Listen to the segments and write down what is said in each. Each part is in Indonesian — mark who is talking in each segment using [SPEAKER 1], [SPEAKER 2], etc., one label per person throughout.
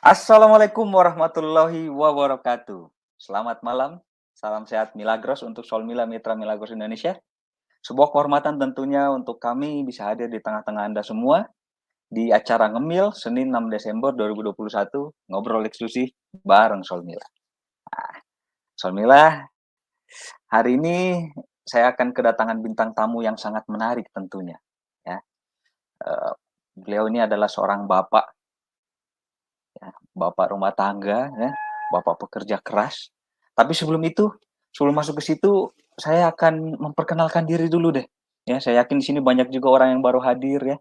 [SPEAKER 1] Assalamualaikum warahmatullahi wabarakatuh. Selamat malam, salam sehat Milagros untuk Solmila Mitra Milagros Indonesia. Sebuah kehormatan tentunya untuk kami bisa hadir di tengah-tengah Anda semua di acara Ngemil Senin 6 Desember 2021, ngobrol eksklusif bareng Solmila. Solmila, hari ini saya akan kedatangan bintang tamu yang sangat menarik tentunya. Ya, beliau ini adalah seorang bapak, ya, bapak rumah tangga, ya, bapak pekerja keras. Tapi sebelum itu, sebelum masuk ke situ, saya akan memperkenalkan diri dulu deh. Ya, saya yakin di sini banyak juga orang yang baru hadir ya.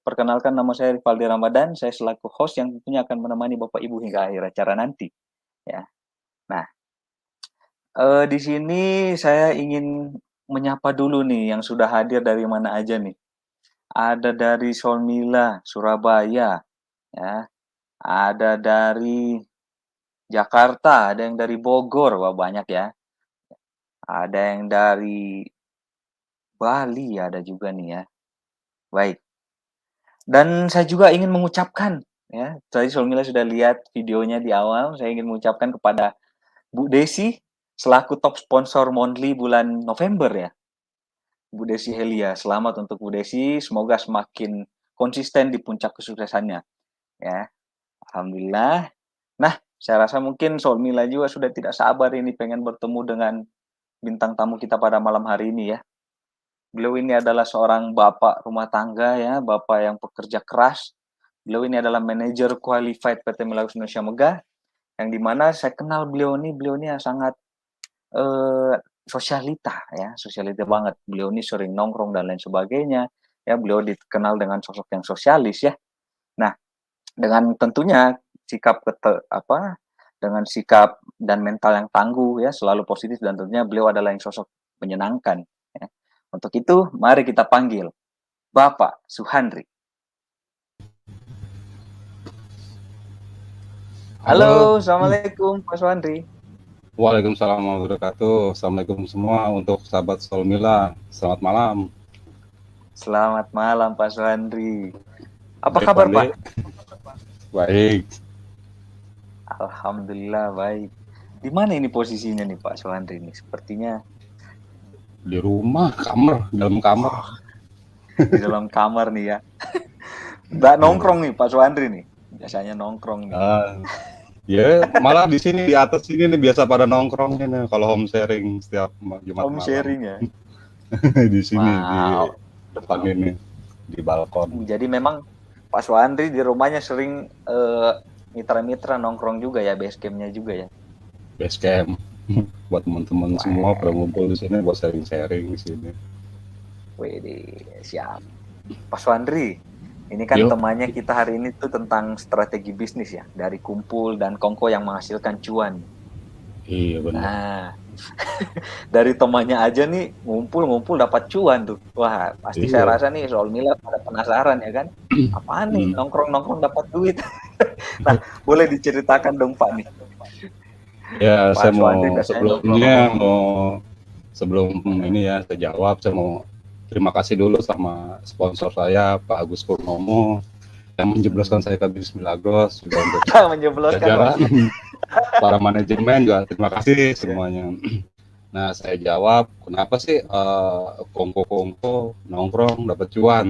[SPEAKER 1] Perkenalkan, nama saya Rivaldi Ramadan, saya selaku host yang tentunya akan menemani Bapak Ibu hingga akhir acara nanti. Ya. Nah, di sini saya ingin menyapa dulu nih yang sudah hadir dari mana aja nih. Ada dari Solmila, Surabaya, ya. Ada dari Jakarta, ada yang dari Bogor, wah banyak ya. Ada yang dari Bali, ada juga nih ya. Baik. Dan saya juga ingin mengucapkan, ya, tadi Solmila sudah lihat videonya di awal, saya ingin mengucapkan kepada Bu Desi selaku top sponsor Monthly bulan November ya. Bu Desi Helia, selamat untuk Bu Desi, semoga semakin konsisten di puncak kesuksesannya ya. Alhamdulillah. Nah, saya rasa mungkin Solmila juga sudah tidak sabar ini pengen bertemu dengan bintang tamu kita pada malam hari ini ya. Beliau ini adalah seorang bapak rumah tangga ya, bapak yang pekerja keras. Beliau ini adalah manajer qualified PT Milagros Indonesia Megah, yang dimana saya kenal beliau ini sangat sosialita ya, sosialita banget. Beliau ini sering nongkrong dan lain sebagainya. Ya, beliau dikenal dengan sosok yang sosialis ya. Nah, dengan tentunya sikap dengan sikap dan mental yang tangguh ya, selalu positif dan tentunya beliau adalah yang sosok menyenangkan ya. Untuk itu, mari kita panggil Bapak Suhandri.
[SPEAKER 2] Halo,
[SPEAKER 1] Halo, Assalamualaikum Pak Suhandri.
[SPEAKER 2] Waalaikumsalam warahmatullahi wabarakatuh. Assalamualaikum semua untuk sahabat Solmila. Selamat malam.
[SPEAKER 1] Selamat malam Pak Suhandri. Apa
[SPEAKER 2] Baik,
[SPEAKER 1] kabar Pak?
[SPEAKER 2] Wandi. Baik.
[SPEAKER 1] Alhamdulillah baik. Di mana ini posisinya nih Pak Suhandri ini? Sepertinya
[SPEAKER 2] Di rumah, dalam kamar.
[SPEAKER 1] di dalam kamar nih ya. Nggak nongkrong nih Pak Suhandri nih. Biasanya nongkrong nih.
[SPEAKER 2] Ya, malah di sini di atas sini nih biasa pada nongkrongnya nih kalau home sharing setiap Jumat
[SPEAKER 1] Home
[SPEAKER 2] malam.
[SPEAKER 1] sharing ya.
[SPEAKER 2] Di sini di
[SPEAKER 1] Wow.
[SPEAKER 2] depan ini di balkon.
[SPEAKER 1] Jadi memang Pak Suhandri di rumahnya sering mitra-mitra nongkrong juga ya, base camp-nya juga ya.
[SPEAKER 2] Base camp. Buat teman-teman semua pada
[SPEAKER 1] Wah,
[SPEAKER 2] ngumpul di sini buat sharing-sharing di sini.
[SPEAKER 1] wede, siap. Pak Suhandri, ini kan
[SPEAKER 2] Yuk.
[SPEAKER 1] temanya kita hari ini tuh tentang strategi bisnis ya, dari kumpul dan kongko yang menghasilkan cuan.
[SPEAKER 2] Iya benar.
[SPEAKER 1] Nah, dari temannya aja nih ngumpul-ngumpul dapat cuan tuh. Wah, pasti saya
[SPEAKER 2] Iya.
[SPEAKER 1] rasa nih Soal Mila pada penasaran ya kan. Apaan nih
[SPEAKER 2] Hmm.
[SPEAKER 1] nongkrong-nongkrong dapat duit. Nah, boleh diceritakan dong Pak nih.
[SPEAKER 2] Ya,
[SPEAKER 1] Pak
[SPEAKER 2] saya
[SPEAKER 1] Suandri
[SPEAKER 2] mau
[SPEAKER 1] biasanya
[SPEAKER 2] sebelumnya
[SPEAKER 1] nongkrong-nongkrong.
[SPEAKER 2] sebelum
[SPEAKER 1] Heeh.
[SPEAKER 2] ini ya saya jawab, saya mau terima kasih dulu sama sponsor saya Pak Agus Purnomo yang menjebloskan saya ke bisnis Milagros juga untuk
[SPEAKER 1] Menjebloskan Pak.
[SPEAKER 2] jajaran para manajemen juga terima kasih
[SPEAKER 1] Ya.
[SPEAKER 2] semuanya. Nah, saya jawab, kenapa sih kongko-kongko nongkrong dapat cuan?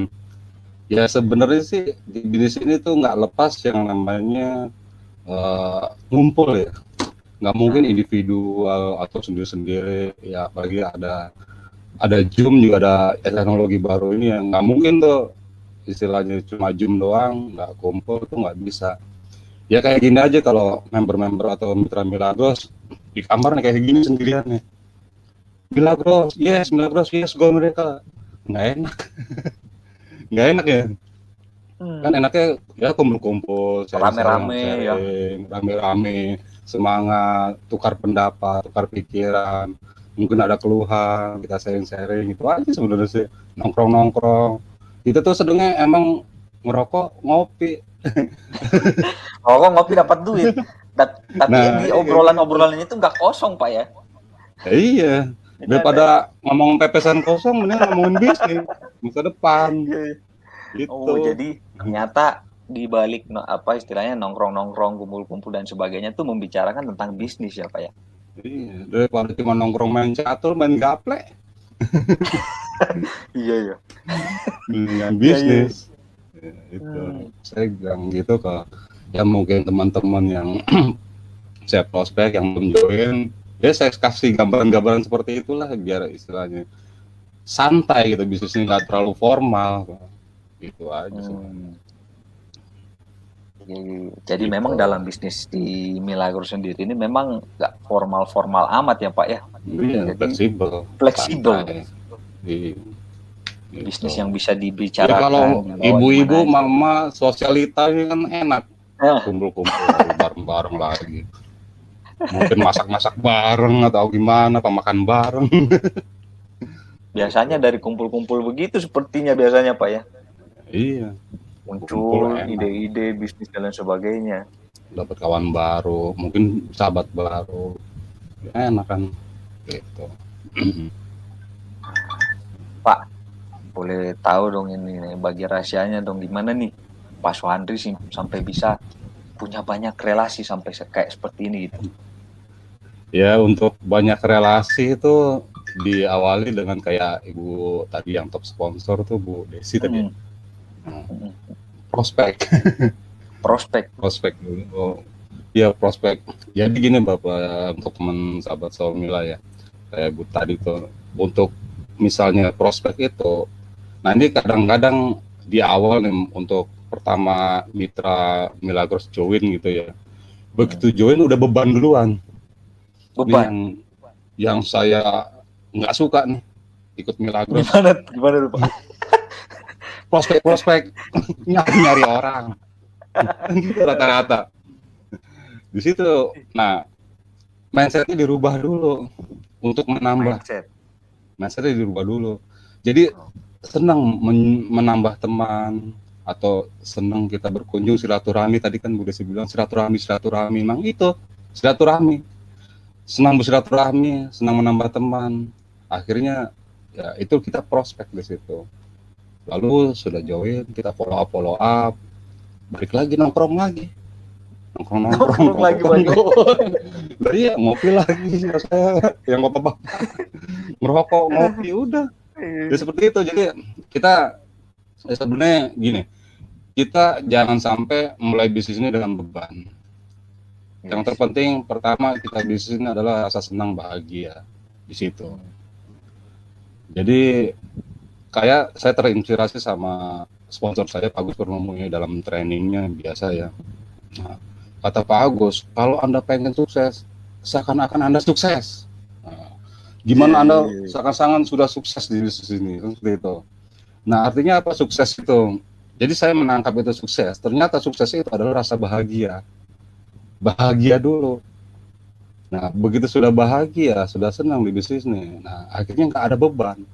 [SPEAKER 2] Ya sebenarnya sih di bisnis ini tuh nggak lepas yang namanya ngumpul ya. Nggak mungkin
[SPEAKER 1] Nah,
[SPEAKER 2] individual atau sendiri-sendiri ya, apalagi ada Zoom juga, ada teknologi baru ini yang nggak mungkin tuh istilahnya cuma Zoom doang nggak kumpul tuh nggak bisa. Ya kayak gini aja kalau member-member atau mitra Milagros di kamar nih kayak gini sendirian nih, Milagros yes go mereka, nggak enak. Nggak enak ya, kan
[SPEAKER 1] hmm,
[SPEAKER 2] enaknya ya kumpul-kumpul, sharing-sharing,
[SPEAKER 1] rame-rame ya.
[SPEAKER 2] sharing rame-rame, semangat, tukar pendapat, tukar pikiran, mungkin ada keluhan kita sharing-sharing, itu aja sebenarnya sih. Nongkrong-nongkrong kita tuh sedangnya emang ngerokok ngopi.
[SPEAKER 1] Oh, kok ngopi dapat duit. Tapi di
[SPEAKER 2] Nah iya kayak gitu.
[SPEAKER 1] obrolan-obrolannya itu nggak kosong Pak ya.
[SPEAKER 2] Ya, iya,
[SPEAKER 1] Ini ada.
[SPEAKER 2] daripada ngomong pepesan kosong mending ngomongin bisnis masa depan
[SPEAKER 1] Iya, iya. Oh,
[SPEAKER 2] gitu.
[SPEAKER 1] jadi ternyata di balik apa istilahnya nongkrong-nongkrong, kumpul-kumpul dan sebagainya tuh membicarakan tentang bisnis ya Pak ya.
[SPEAKER 2] Iya, daripada cuma nongkrong main catur, main gaple,
[SPEAKER 1] Iya ya.
[SPEAKER 2] dengan
[SPEAKER 1] Iya iya.
[SPEAKER 2] bisnis. Ya, itu saya bilang gitu ke ya mungkin teman-teman yang saya prospek yang belum join, ya saya kasih gambaran-gambaran seperti itulah biar istilahnya santai gitu, bisnisnya nggak terlalu formal gitu aja sebenarnya.
[SPEAKER 1] Jadi
[SPEAKER 2] Gitu.
[SPEAKER 1] memang dalam bisnis di Milagro sendiri ini memang nggak formal-formal amat ya Pak ya.
[SPEAKER 2] Iya,
[SPEAKER 1] Jadi
[SPEAKER 2] fleksibel, santai.
[SPEAKER 1] Bisnis
[SPEAKER 2] Gitu.
[SPEAKER 1] yang bisa
[SPEAKER 2] Ya
[SPEAKER 1] dibicarakan,
[SPEAKER 2] kalau
[SPEAKER 1] dibawa
[SPEAKER 2] ibu-ibu,
[SPEAKER 1] gimana aja.
[SPEAKER 2] mama sosialita ini kan enak,
[SPEAKER 1] Nah,
[SPEAKER 2] kumpul-kumpul bareng-bareng lagi. Mungkin masak-masak bareng atau gimana, apa makan bareng.
[SPEAKER 1] biasanya dari kumpul-kumpul begitu sepertinya biasanya Pak ya.
[SPEAKER 2] Iya, kumpul
[SPEAKER 1] Muncul
[SPEAKER 2] enak.
[SPEAKER 1] ide-ide bisnis dan lain sebagainya.
[SPEAKER 2] Dapat kawan baru, mungkin sahabat baru. Ya, enak kan gitu.
[SPEAKER 1] Pak, boleh tahu dong ini nih, bagi rahasianya dong gimana nih Pak Suhandri sih sampai bisa punya banyak relasi sampai kayak seperti ini gitu.
[SPEAKER 2] Ya, untuk banyak relasi itu diawali dengan kayak ibu tadi yang top sponsor tuh Bu Desi tadi. Prospek dulu. Oh, ya prospek. Jadi gini Bapak, untuk teman sahabat Solmila ya, kayak Bu tadi tuh, untuk misalnya prospek itu, nah ini kadang-kadang di awal nih untuk pertama mitra Milagros join gitu ya, begitu join udah beban duluan. Ini yang saya nggak suka nih ikut Milagros.
[SPEAKER 1] Gimana tuh Pak?
[SPEAKER 2] Prospek nyari orang gitu rata-rata di situ. Nah, mindsetnya dirubah dulu untuk menambah. Mindsetnya dirubah dulu. Jadi senang menambah teman atau senang kita berkunjung, silaturahmi. Tadi kan Bu Desi bilang silaturahmi, memang itu silaturahmi. Senang bersilaturahmi, senang menambah teman. Akhirnya ya itu kita prospek di situ. Lalu sudah join, kita follow up, balik lagi nongkrong lagi. Nongkrong lagi. Iya, ngopi lagi, saya yang bapak ngerokok, ngopi, udah. Ya seperti itu. Jadi kita sebenarnya gini, kita jangan sampai mulai bisnis ini dengan beban. Yang terpenting pertama kita bisnis ini adalah rasa senang, bahagia di situ. Jadi kayak saya terinspirasi sama sponsor saya Pak Agus Purnomo dalam trainingnya biasa ya. Nah, kata Pak Agus, kalau Anda pengen sukses, seakan-akan Anda sukses. Nah, gimana Anda seakan-akan sudah sukses di bisnis ini, seperti itu. Nah, artinya apa sukses itu? Jadi saya menangkap itu sukses. Ternyata sukses itu adalah rasa bahagia. Bahagia dulu. Nah, begitu sudah bahagia, sudah senang di bisnis nih. Nah, akhirnya nggak ada beban.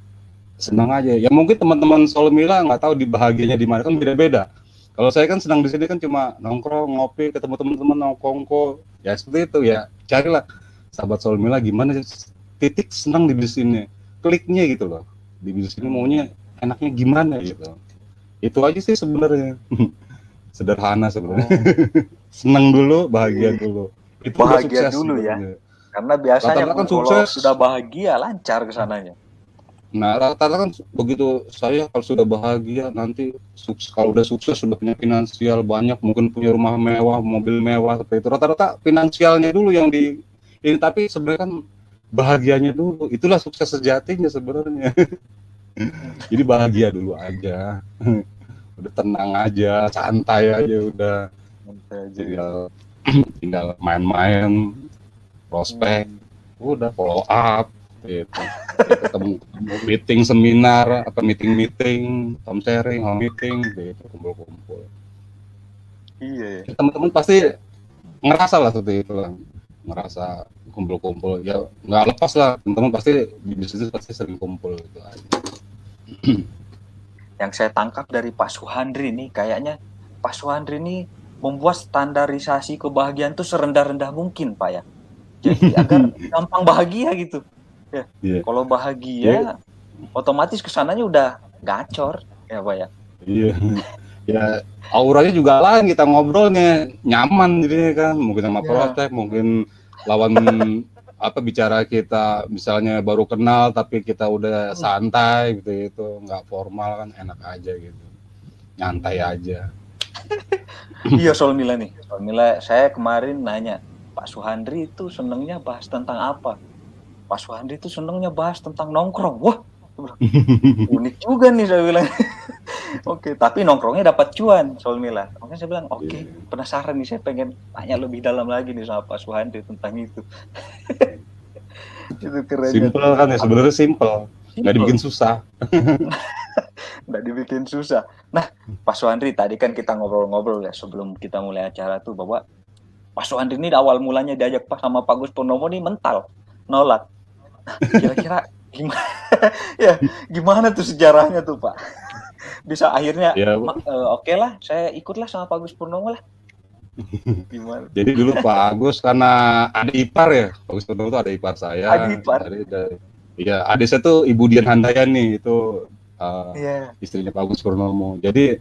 [SPEAKER 2] Senang aja. Ya mungkin teman-teman Solmila nggak tahu di bahagianya di mana, kan beda-beda. Kalau saya kan senang di sini kan cuma nongkrong, ngopi, ketemu teman-teman, nongkrong, ya seperti itu ya. Carilah sahabat Solmila gimana titik senang di bisnis ini, kliknya gitu loh. Di bisnis ini maunya enaknya gimana gitu. Itu aja sih sebenarnya. Sederhana sebenarnya. Senang dulu, bahagia dulu. Itu
[SPEAKER 1] bahagia
[SPEAKER 2] sukses
[SPEAKER 1] dulu
[SPEAKER 2] sebenarnya.
[SPEAKER 1] Ya. Karena biasanya
[SPEAKER 2] kan
[SPEAKER 1] kalau
[SPEAKER 2] sukses,
[SPEAKER 1] sudah bahagia lancar kesananya.
[SPEAKER 2] Nah, rata-rata kan begitu saya kalau sudah bahagia nanti kalau udah sukses sudah punya finansial banyak, mungkin punya rumah mewah, mobil mewah seperti itu. Rata-rata finansialnya dulu yang ini, tapi sebenarnya kan bahagianya dulu. Itulah sukses sejatinya sebenarnya. Jadi bahagia dulu aja. Udah tenang aja, santai aja udah. Tinggal main-main, prospek, udah follow up gitu. Ketemu meeting seminar atau meeting home sharing, home meeting gitu, kumpul-kumpul.
[SPEAKER 1] Iya.
[SPEAKER 2] Teman-teman pasti ngerasa lah seperti itu lah, ngerasa kumpul-kumpul ya nggak lepas lah, teman-teman pasti di bisnis pasti sering kumpul gitu aja.
[SPEAKER 1] Yang saya tangkap dari Pak Suhandri nih, kayaknya Pak Suhandri nih membuat standarisasi kebahagiaan tuh serendah-rendah mungkin Pak ya. Jadi agar gampang bahagia gitu. Ya. Yeah. Kalau bahagia, otomatis kesananya udah gacor ya Pak ya.
[SPEAKER 2] Iya. Ya auranya juga lain, kita ngobrolnya nyaman jadinya kan, mungkin sama
[SPEAKER 1] Ya.
[SPEAKER 2] prospek, mungkin lawan bicara kita misalnya baru kenal tapi kita udah santai gitu, itu nggak formal kan, enak aja gitu, nyantai aja.
[SPEAKER 1] Iya, Soal Mila nih. Soal Mila, saya kemarin nanya, Pak Suhandri itu senengnya bahas tentang apa? Pak Suhandri itu senengnya bahas tentang nongkrong. Wah, unik juga nih saya bilang. Oke, tapi nongkrongnya dapat cuan, Soal Mila. Makanya saya bilang, oke, penasaran nih, saya pengen tanya lebih dalam lagi nih sama Pak Suhandri tentang itu. Itu kerennya
[SPEAKER 2] Simple
[SPEAKER 1] tuh.
[SPEAKER 2] kan ya, sebenarnya simple, nggak dibikin
[SPEAKER 1] Simple,
[SPEAKER 2] susah.
[SPEAKER 1] nggak dibikin susah. Nah, Pak Suhandri, tadi kan kita ngobrol-ngobrol ya sebelum kita mulai acara tuh, bahwa Pak Suhandri ini awal mulanya diajak Pak sama Pak Gus Purnomo nih mental, nolak. Nah, kira-kira gimana? Ya, gimana tuh sejarahnya tuh Pak? Bisa akhirnya,
[SPEAKER 2] Ya,
[SPEAKER 1] oke lah, saya ikutlah sama Pak Gus Purnomo lah. Gimana?
[SPEAKER 2] jadi dulu Pak Agus karena ada ipar ya, Pak Agus Purnomo itu ada ipar saya,
[SPEAKER 1] Adipar.
[SPEAKER 2] ya adik saya tuh Ibu Dian Handayani itu
[SPEAKER 1] Iya.
[SPEAKER 2] istrinya Pak Agus Purnomo. Jadi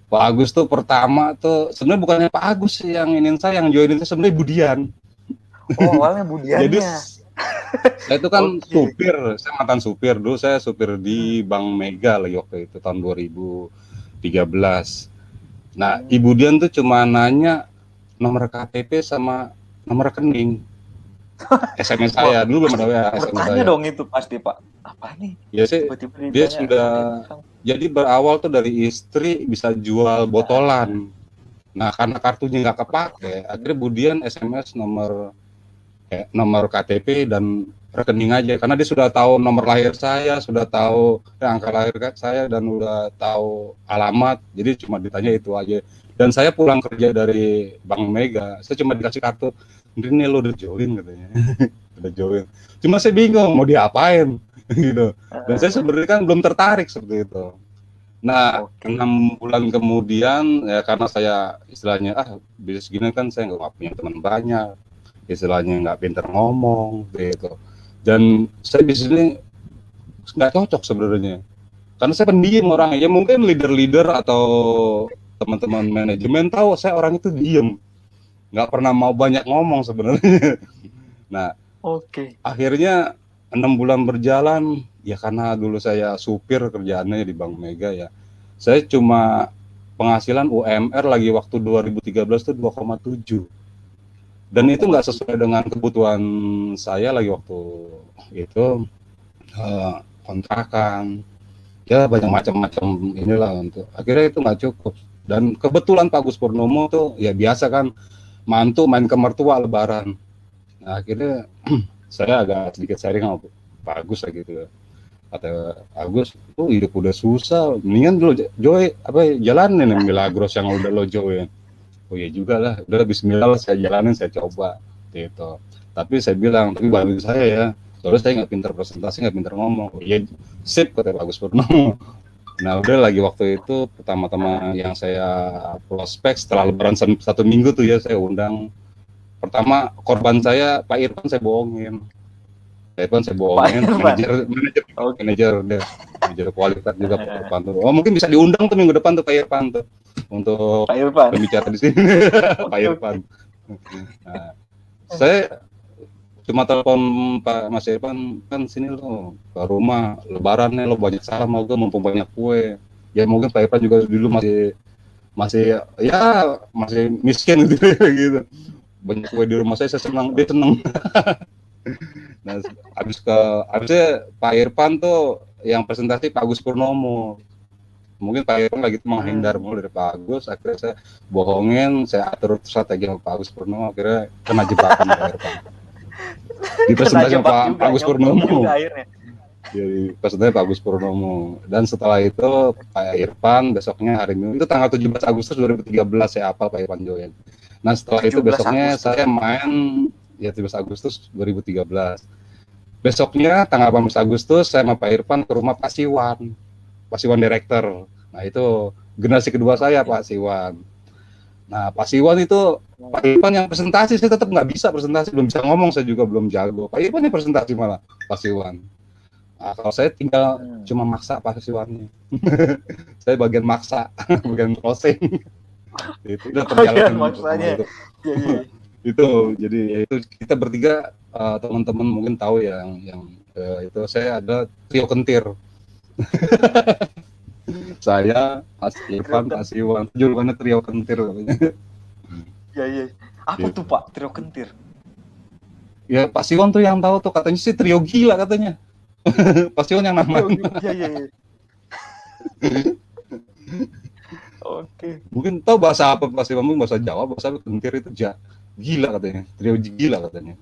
[SPEAKER 2] Pak Agus tuh pertama tuh sebenarnya bukannya Pak Agus yang yang join itu sebenarnya Ibu Dian.
[SPEAKER 1] Oh, awalnya
[SPEAKER 2] Jadi
[SPEAKER 1] Budiannya.
[SPEAKER 2] saya itu kan
[SPEAKER 1] Oke.
[SPEAKER 2] supir, saya mantan supir dulu, saya supir di Bank Mega lagi waktu itu tahun 2013. Nah, Ibu Dian tuh cuma nanya nomor KTP sama nomor rekening. SMS
[SPEAKER 1] Wah,
[SPEAKER 2] saya dulu belum ada ya SMS
[SPEAKER 1] bertanya
[SPEAKER 2] saya.
[SPEAKER 1] dong itu pasti Pak. Apa nih?
[SPEAKER 2] Ya sih,
[SPEAKER 1] Tiba-tiba
[SPEAKER 2] dia
[SPEAKER 1] ditanya
[SPEAKER 2] sudah
[SPEAKER 1] KTP.
[SPEAKER 2] jadi berawal tuh dari istri bisa jual botolan. Nah, karena kartunya nggak kepake, akhirnya Budian SMS nomor KTP dan rekening aja, karena dia sudah tahu nomor lahir saya, sudah tahu angka lahir saya, dan udah tahu alamat, jadi cuma ditanya itu aja. Dan saya pulang kerja dari Bank Mega, saya cuma dikasih kartu, ini lo udah join katanya, udah join. Cuma saya bingung mau diapain gitu. Dan saya sebenarnya kan belum tertarik seperti itu. Nah,
[SPEAKER 1] Oke.
[SPEAKER 2] 6 bulan kemudian ya karena saya istilahnya bisnis gini kan saya nggak punya teman banyak, istilahnya nggak pinter ngomong gitu. Dan saya di sini nggak cocok sebenarnya. Karena saya pendiam orangnya. Ya mungkin leader-leader atau teman-teman manajemen tahu saya orang itu diem, nggak pernah mau banyak ngomong sebenarnya. Nah,
[SPEAKER 1] Oke.
[SPEAKER 2] akhirnya 6 bulan berjalan, ya karena dulu saya supir kerjaannya di Bank Mega ya. Saya cuma penghasilan UMR lagi waktu 2013 itu 2,7. Dan itu nggak sesuai dengan kebutuhan saya lagi waktu itu, kontrakan. Ya banyak macam-macam inilah untuk. Akhirnya itu nggak cukup. Dan kebetulan Pak Gus Purnomo tuh ya biasa kan mantu main ke mertua lebaran. Nah, akhirnya saya agak sedikit sharing sama Pak Agus lah gitu. Kata Agus, hidup udah susah, mendingan lo jalanin Milagros yang udah lo join. Oh ya juga lah, udah bismillah lah, saya jalanin, saya coba gitu. Tapi saya bilang, tapi bagi saya ya, soalnya saya nggak pintar presentasi, nggak pintar ngomong. Oh, ya sip, kata Pak Agus Purnomo. Nah udah lagi waktu itu pertama-tama yang saya prospek setelah lebaran 1 minggu tuh ya, saya undang. Pertama korban saya Pak Irfan, saya bohongin. Manajer kualitas juga Pak Irfan tuh. Oh mungkin bisa diundang tuh minggu depan tuh Pak Irfan tuh untuk
[SPEAKER 1] Pak Irfan
[SPEAKER 2] berbicara di sini. Pak Irfan. Nah, saya cuma telepon Pak Mas Irfan, kan sini lo ke rumah lebaran nih, lo banyak salam mau gue mumpung banyak kue. Ya mungkin Pak Irfan juga dulu masih miskin gitu gitu. Banyak kue di rumah saya senang, dia senang. Nah, abisnya Pak Irfan tuh yang presentasi Pak Agus Purnomo. Mungkin Pak Irfan lagi menghindar mulu dari Pak Agus, akhirnya saya bohongin, saya atur strategi sama Pak Agus Purnomo, akhirnya kena jebakan Pak Irfan. Di presentasi Pak Agus Purnomo. Jadi presentasi Pak Agus Purnomo. Dan setelah itu Pak Irfan besoknya hari Minggu, itu tanggal 17 Agustus 2013 saya hafal Pak Irfan join. Nah setelah itu besoknya saya main ya 17 Agustus 2013. Besoknya tanggal 18 Agustus saya sama Pak Irfan ke rumah Pak Siwan Director. Nah itu generasi kedua saya Pak Siwan. Nah Pak Siwan itu Pak Irfan yang presentasi, saya tetap nggak bisa presentasi, belum bisa ngomong, saya juga belum jago. Pak Irfan yang presentasi malah Pak Siwan. Kalau saya tinggal
[SPEAKER 1] Hmm.
[SPEAKER 2] cuma maksa Pak Siwannya. Saya bagian maksa, bagian closing. Itu udah
[SPEAKER 1] Bagian
[SPEAKER 2] perjalanan pertama
[SPEAKER 1] maksanya.
[SPEAKER 2] itu.
[SPEAKER 1] Ya, ya, ya.
[SPEAKER 2] Itu jadi ya itu kita bertiga, teman-teman mungkin tahu ya yang itu saya ada trio kentir. Saya, Mas
[SPEAKER 1] Trio
[SPEAKER 2] Irfan, Pak
[SPEAKER 1] ken
[SPEAKER 2] Siwan, julukannya trio kentir.
[SPEAKER 1] ya, ya. Apa
[SPEAKER 2] Gitu.
[SPEAKER 1] tuh Pak, trio kentir?
[SPEAKER 2] Ya Pak Siwan tuh yang tahu tuh, katanya sih trio gila katanya. Pak Siwan yang
[SPEAKER 1] Trio
[SPEAKER 2] namain.
[SPEAKER 1] ya, ya, ya. Oke.
[SPEAKER 2] Mungkin tahu bahasa apa Pak Siwan, bahasa Jawa, bahasa kentir itu gila katanya, trio gila katanya.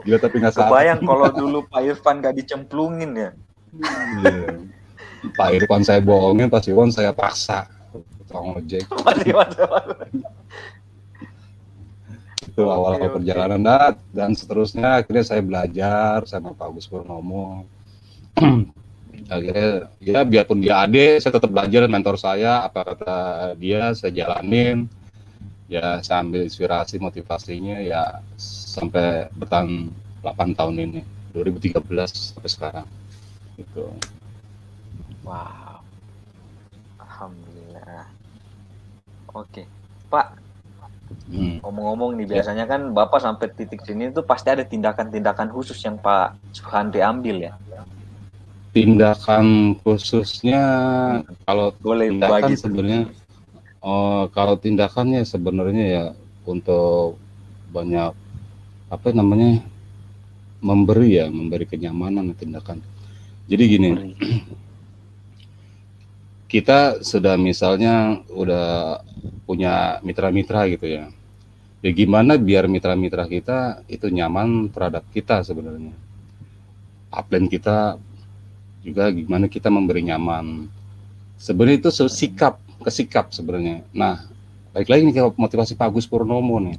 [SPEAKER 2] Gila tapi nggak sabar.
[SPEAKER 1] Kebayang kalau dulu Pak Irfan gak dicemplungin ya.
[SPEAKER 2] Iya. Pak Irfan saya bohongin, Pak Siwan saya paksa tukang ojek.
[SPEAKER 1] Masih masa.
[SPEAKER 2] Itu awal-awal
[SPEAKER 1] Oke.
[SPEAKER 2] perjalanan dan seterusnya akhirnya saya belajar sama Pak Agus Purnomo. Akhirnya ya biarpun dia adik, saya tetap belajar, mentor saya apa kata dia saya jalanin. Ya saya ambil inspirasi motivasinya ya sampai bertahan 8 tahun ini, 2013 sampai sekarang. Gitu.
[SPEAKER 1] Wow. Alhamdulillah. Oke. Pak, ngomong-ngomong nih, biasanya kan Bapak sampai titik sini itu pasti ada tindakan-tindakan khusus yang Pak Suhandri ambil ya.
[SPEAKER 2] Tindakan khususnya kalau
[SPEAKER 1] Boleh
[SPEAKER 2] tindakan
[SPEAKER 1] bagi
[SPEAKER 2] sebenarnya kalau tindakannya sebenarnya ya untuk banyak apa namanya memberi kenyamanan tindakan. Jadi gini, kita sudah misalnya udah punya mitra-mitra gitu ya. Ya gimana biar mitra-mitra kita itu nyaman terhadap kita sebenarnya. Upline kita juga gimana kita memberi nyaman. Sebenarnya itu kesikap sebenarnya. Nah, balik lagi nih ke motivasi Pak Agus Purnomo nih.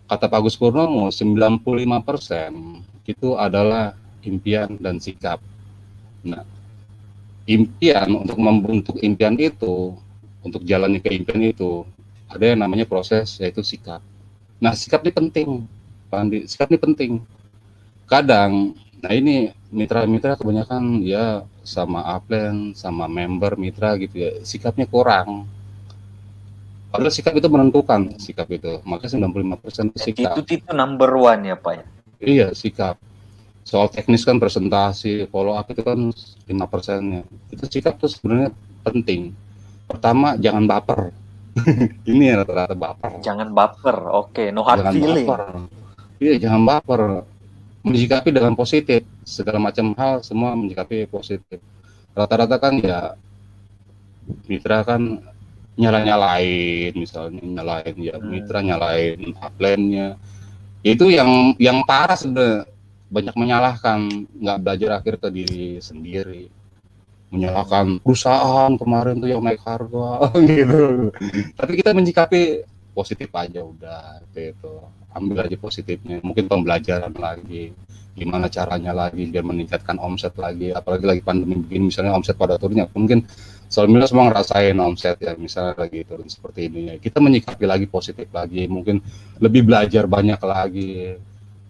[SPEAKER 2] Kata Pak Agus Purnomo, 95% itu adalah impian dan sikap. Nah, impian untuk membentuk impian itu, untuk jalannya ke impian itu, ada yang namanya proses yaitu sikap. Nah, sikap ini penting, Pak Andi. Sikap ini penting. Kadang, nah ini mitra-mitra kebanyakan ya sama upline, sama member mitra gitu ya, sikapnya kurang. Padahal sikap itu menentukan, sikap itu. Maka 95% itu sikap.
[SPEAKER 1] Itu number one ya Pak ya?
[SPEAKER 2] Iya, sikap. Soal teknis kan presentasi, follow up itu kan 5%-nya. Itu sikap tuh sebenarnya penting. Pertama, jangan baper. Ini ya rata-rata baper.
[SPEAKER 1] Jangan baper, oke. No hard
[SPEAKER 2] Jangan
[SPEAKER 1] feeling.
[SPEAKER 2] baper. Iya, jangan baper. Menyikapi dengan positif. Segala macam hal semua menyikapi positif. Rata-rata kan ya mitra kan nyalain misalnya, nyalain ya mitra, nyalain upline-nya. Itu yang parah sebenarnya, banyak menyalahkan, nggak belajar akhir ke diri sendiri, menyalahkan perusahaan kemarin tuh yang naik harga gitu. Tapi kita menyikapi positif aja udah gitu, ambil aja positifnya, mungkin pembelajaran lagi gimana caranya lagi biar meningkatkan omset lagi, apalagi lagi pandemi begini misalnya omset pada turunnya, mungkin Solmila semua ngerasain omset ya misalnya lagi turun seperti ini ya, kita menyikapi lagi positif lagi, mungkin lebih belajar banyak lagi,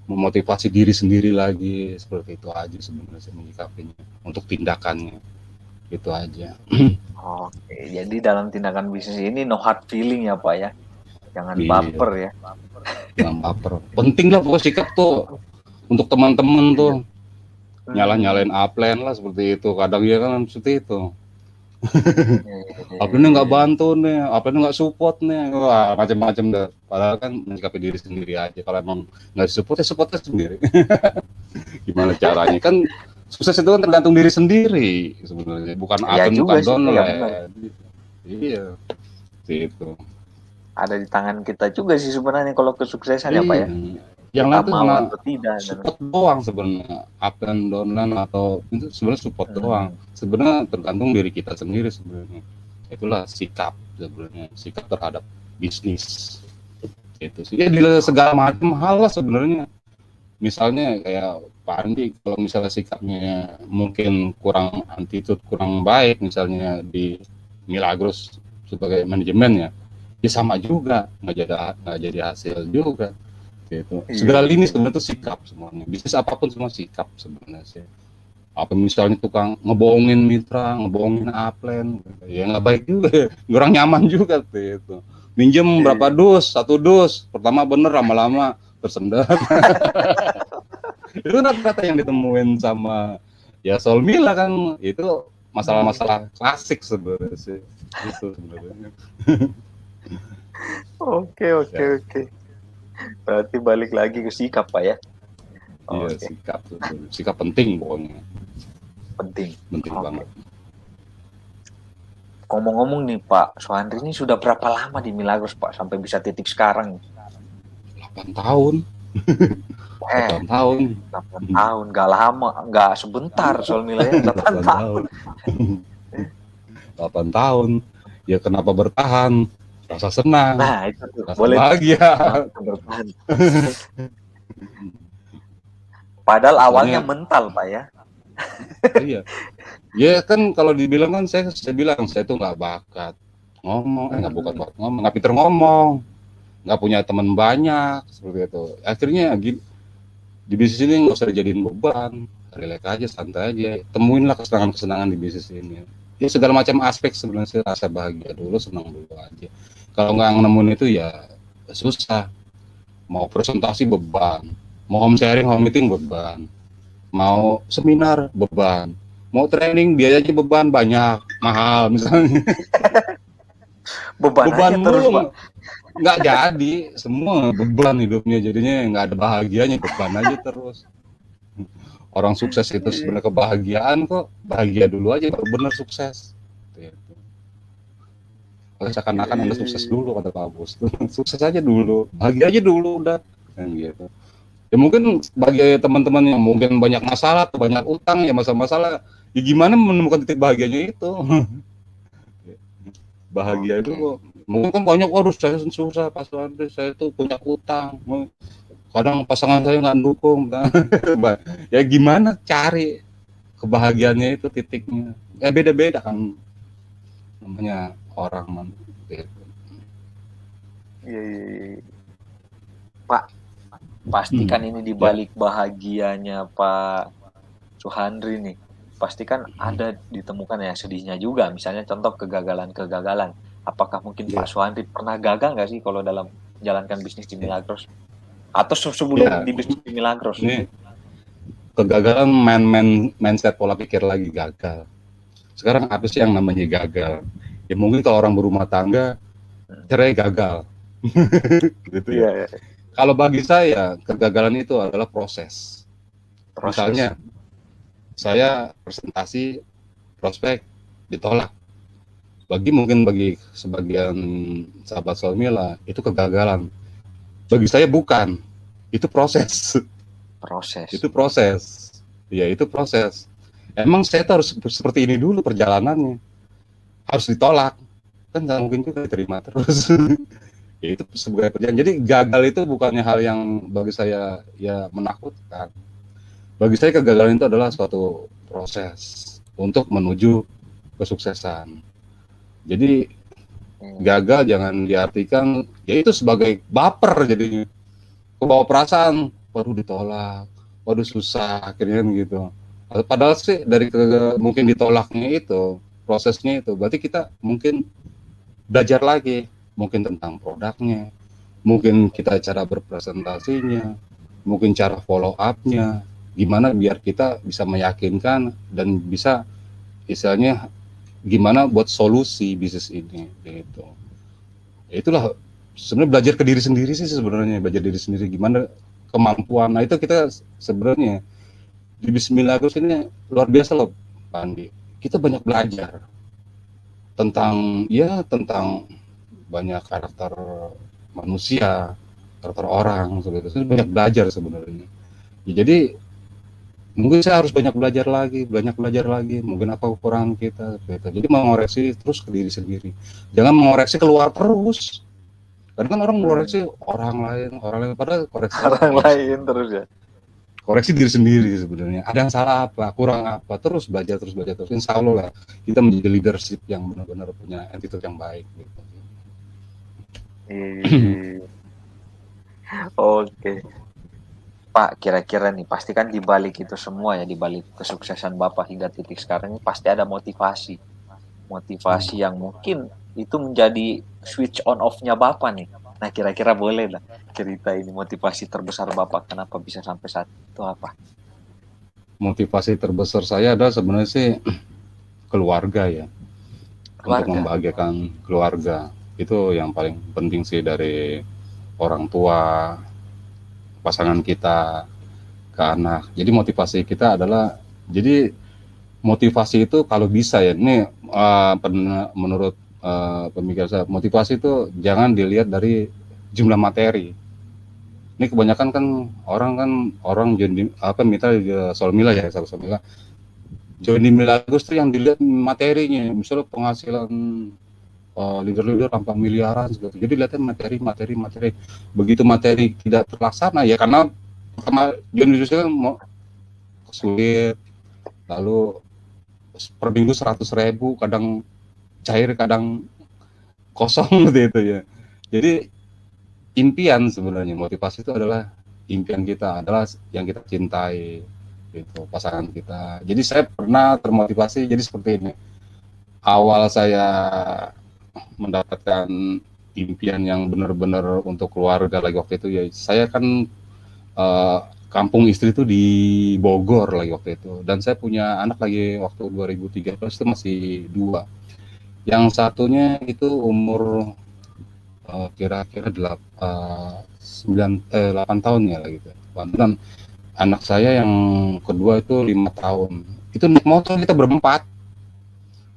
[SPEAKER 2] memotivasi diri sendiri lagi, seperti itu aja sebenarnya saya menyikapinya untuk tindakannya, itu aja.
[SPEAKER 1] Oke, jadi dalam tindakan bisnis ini no hard feeling ya Pak ya, jangan
[SPEAKER 2] Iya.
[SPEAKER 1] baper ya.
[SPEAKER 2] Jangan baper, penting lah pokoknya sikap tuh untuk teman-teman tuh, nyalain upline lah seperti itu, kadang ya kan seperti itu. Upline nggak bantu nih, upline nggak support nih, wah macam-macam deh. Padahal kan menyikapi diri sendiri aja. Kalau emang nggak support ya supportnya sendiri. Gimana caranya? Kan sukses itu kan tergantung diri sendiri sebenarnya, bukan
[SPEAKER 1] Ya
[SPEAKER 2] upline,
[SPEAKER 1] juga
[SPEAKER 2] bukan
[SPEAKER 1] sih,
[SPEAKER 2] downline. Iya, itu.
[SPEAKER 1] Ada di tangan kita juga sih sebenarnya kalau kesuksesan ya Pak ya.
[SPEAKER 2] Yang
[SPEAKER 1] Kita
[SPEAKER 2] lain tuh
[SPEAKER 1] mau
[SPEAKER 2] cuma
[SPEAKER 1] atau tidak.
[SPEAKER 2] support doang sebenarnya, upline downline atau itu sebenarnya support doang. Sebenarnya tergantung diri kita sendiri sebenarnya. Itulah sikap sebenarnya, sikap terhadap bisnis. Itu sih. Ya di segala macam hal lah sebenarnya. Misalnya kayak Pak Andi, kalau misalnya sikapnya mungkin kurang attitude, kurang baik misalnya di Milagros sebagai manajemen ya sama juga nggak jadi hasil juga. Gitu.
[SPEAKER 1] Iya,
[SPEAKER 2] Segala lini
[SPEAKER 1] iya.
[SPEAKER 2] sebenarnya itu sikap semuanya. Bisnis apapun semua sikap sebenarnya sih. Apa misalnya tukang ngebohongin mitra, ngebohongin upline, ya nggak baik juga, ya. Kurang nyaman juga tuh itu. Minjem berapa
[SPEAKER 1] Iya.
[SPEAKER 2] dus, satu dus, pertama bener, lama-lama tersendat. Itu rata-rata yang ditemuin sama ya Solmila kan, itu
[SPEAKER 1] Hmm.
[SPEAKER 2] masalah-masalah klasik sebenarnya sih. Itu sebenarnya.
[SPEAKER 1] Oke, oke,
[SPEAKER 2] Ya,
[SPEAKER 1] oke. Berarti balik lagi ke sikap, Pak ya.
[SPEAKER 2] iya
[SPEAKER 1] Oke,
[SPEAKER 2] sikap sebenarnya. Sikap penting pokoknya,
[SPEAKER 1] penting.
[SPEAKER 2] penting
[SPEAKER 1] Oke.
[SPEAKER 2] banget.
[SPEAKER 1] Ngomong-ngomong nih Pak, Soandri ini sudah berapa lama di Milagros Pak sampai bisa titik sekarang?
[SPEAKER 2] 8 tahun,
[SPEAKER 1] Eh,
[SPEAKER 2] 8 tahun.
[SPEAKER 1] 8 tahun, gak lama, gak sebentar soal nilainya 8
[SPEAKER 2] 8
[SPEAKER 1] tahun.
[SPEAKER 2] tahun. 8 tahun. Ya kenapa bertahan? Rasa senang,
[SPEAKER 1] Nah, itu tuh,
[SPEAKER 2] rasa
[SPEAKER 1] boleh tuh.
[SPEAKER 2] bahagia.
[SPEAKER 1] Kenapa bisa bertahan? Padahal awalnya
[SPEAKER 2] Misalnya,
[SPEAKER 1] mental Pak ya.
[SPEAKER 2] iya. Ya kan kalau dibilang kan saya bilang saya tuh nggak bakat ngomong, nggak bukan
[SPEAKER 1] Hmm,
[SPEAKER 2] bakat ngomong, nggak pinter ngomong, nggak punya teman banyak seperti itu. Akhirnya di bisnis ini nggak usah dijadiin beban, relax aja, santai aja, temuinlah kesenangan-kesenangan di bisnis ini. Ya segala macam aspek sebenarnya rasa bahagia dulu, senang dulu aja. Kalau nggak nemuin itu ya susah. Mau presentasi beban, mau home sharing, home meeting beban, mau seminar beban, mau training biayanya beban banyak, mahal misalnya.
[SPEAKER 1] beban
[SPEAKER 2] Beban
[SPEAKER 1] aja terus Pak.
[SPEAKER 2] mulu, nggak jadi, semua beban hidupnya, jadinya nggak ada bahagianya, beban aja terus. Orang sukses itu
[SPEAKER 1] Iya,
[SPEAKER 2] sebenarnya kebahagiaan kok, bahagia dulu aja baru bener sukses. Gitu. Kalau
[SPEAKER 1] iya,
[SPEAKER 2] seakan-akan Anda
[SPEAKER 1] iya,
[SPEAKER 2] sukses
[SPEAKER 1] iya.
[SPEAKER 2] dulu kata Pak Bos, sukses aja dulu, bahagia aja dulu udah, kan gitu. Ya mungkin bagi teman-teman yang mungkin banyak masalah, banyak utang, ya masalah-masalah, ya gimana menemukan titik bahagianya itu. Bahagia itu
[SPEAKER 1] Oke.
[SPEAKER 2] kok mungkin kan banyak, waduh saya susah Pak Suwandi, saya tuh punya utang, kadang pasangan saya nggak dukung. Ya gimana cari kebahagiaannya itu titiknya, ya beda-beda kan namanya orang manusia.
[SPEAKER 1] Iya, iya, iya, iya. Pak, pastikan
[SPEAKER 2] Hmm.
[SPEAKER 1] ini di
[SPEAKER 2] Ya,
[SPEAKER 1] balik bahagianya Pak Suhandri nih. Pastikan ada ditemukan yang sedihnya juga. Misalnya contoh kegagalan-kegagalan. Apakah mungkin Pak
[SPEAKER 2] ya,
[SPEAKER 1] Suhandri pernah gagal nggak sih kalau dalam menjalankan bisnis di
[SPEAKER 2] ya,
[SPEAKER 1] Milagros? Atau sebelum
[SPEAKER 2] ya.
[SPEAKER 1] di bisnis di Milagros?
[SPEAKER 2] Ini kegagalan mindset pola pikir lagi gagal. Sekarang apa sih yang namanya gagal? Ya mungkin kalau orang berumah tangga
[SPEAKER 1] Hmm.
[SPEAKER 2] cerai gagal, gitu ya.
[SPEAKER 1] Iya, iya.
[SPEAKER 2] Kalau bagi saya kegagalan itu adalah proses.
[SPEAKER 1] Proses.
[SPEAKER 2] Misalnya saya presentasi prospek ditolak. Bagi sebagian sahabat Solmila itu kegagalan. Bagi saya bukan. Itu proses.
[SPEAKER 1] Proses.
[SPEAKER 2] Itu proses. Ya itu proses. Emang saya tuh harus seperti ini dulu perjalanannya. Harus ditolak. Kan nggak mungkin juga diterima terus. Ya itu sebagai perjalanan. Jadi gagal itu bukannya hal yang bagi saya ya menakutkan. Bagi saya kegagalan itu adalah suatu proses untuk menuju kesuksesan. Jadi
[SPEAKER 1] Hmm.
[SPEAKER 2] gagal jangan diartikan ya itu sebagai baper, jadinya kebawa perasaan, waduh ditolak, waduh susah akhirnya gitu. Padahal sih dari mungkin ditolaknya itu prosesnya itu berarti kita mungkin belajar lagi, mungkin tentang produknya, mungkin kita cara berpresentasinya, mungkin cara follow up-nya, gimana biar kita bisa meyakinkan dan bisa istilahnya gimana buat solusi bisnis ini gitu. Ya itulah sebenarnya belajar ke diri sendiri sih, sebenarnya belajar diri sendiri gimana kemampuan. Nah itu kita sebenarnya di Bismillahirrahmanirrahim ini luar biasa loh Pak Andi. Kita banyak belajar tentang ya tentang banyak karakter manusia, karakter orang seperti itu. Saya banyak belajar sebenarnya. Ya, jadi mungkin saya harus banyak belajar lagi. Mungkin apa kekurangan kita seperti itu. Jadi mengoreksi terus ke diri sendiri. Jangan mengoreksi keluar terus. Karena kan orang
[SPEAKER 1] Hmm.
[SPEAKER 2] mengoreksi orang lain, padahal koreksinya ke
[SPEAKER 1] Orang
[SPEAKER 2] diri
[SPEAKER 1] lain
[SPEAKER 2] sendiri.
[SPEAKER 1] terus ya.
[SPEAKER 2] Koreksi diri sendiri sebenarnya. Ada yang salah apa, kurang apa, terus belajar terus belajar terus. Insya Allah lah kita menjadi leadership yang benar-benar punya attitude yang baik. Gitu.
[SPEAKER 1] Iya, iya, iya. Oke. Pak, kira-kira nih, pasti kan di balik itu semua ya, di balik kesuksesan Bapak hingga titik sekarang ini pasti ada motivasi.
[SPEAKER 2] Hmm.
[SPEAKER 1] Motivasi yang mungkin itu menjadi switch on off-nya Bapak nih. Nah, kira-kira boleh lah cerita ini motivasi terbesar Bapak kenapa bisa sampai saat itu apa?
[SPEAKER 2] Motivasi terbesar saya adalah sebenarnya sih keluarga ya, untuk
[SPEAKER 1] Keluarga.
[SPEAKER 2] membahagiakan keluarga. Itu yang paling penting sih dari orang tua, pasangan kita, ke anak. Jadi motivasi kita adalah, jadi motivasi itu kalau bisa ya, ini menurut pemikiran saya, motivasi itu jangan dilihat dari jumlah materi. Ini kebanyakan kan orang jadi apa mitra Solmila ya, Solmila. Johnny Milagros tuh yang dilihat materinya, misalnya penghasilan leader-leader sampai miliaran gitu. Jadi lihatnya materi. Begitu materi tidak terlaksana ya karena pertama Johnny Milagros kan mau sulit, lalu per minggu 100.000, kadang cair, kadang kosong gitu itu ya. Jadi impian sebenarnya, motivasi itu adalah impian kita, adalah yang kita cintai gitu, pasangan kita. Jadi saya pernah termotivasi jadi seperti ini. Awal saya mendapatkan impian yang benar-benar untuk keluarga lagi waktu itu ya, saya kan kampung istri itu di Bogor lagi waktu itu, dan saya punya anak lagi waktu 2013 itu masih 2. Yang satunya itu umur kira-kira 8 tahun ya gitu. Dan anak saya yang kedua itu 5 tahun. Itu naik motor kita berempat.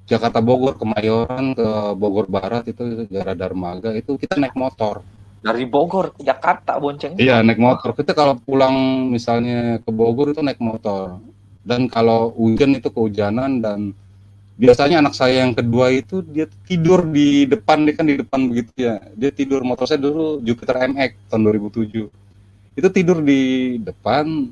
[SPEAKER 2] Jakarta Bogor, Kemayoran ke Bogor Barat itu daerah Darmaga, itu kita naik motor.
[SPEAKER 1] Dari Bogor ke Jakarta boncengnya
[SPEAKER 2] Iya,
[SPEAKER 1] Pak.
[SPEAKER 2] naik motor. Kita kalau pulang misalnya ke Bogor itu naik motor. Dan kalau hujan itu kehujanan, dan biasanya anak saya yang kedua itu dia tidur di depan, dia kan di depan begitu ya. Dia tidur, motor saya dulu Jupiter MX tahun 2007. Itu tidur di depan,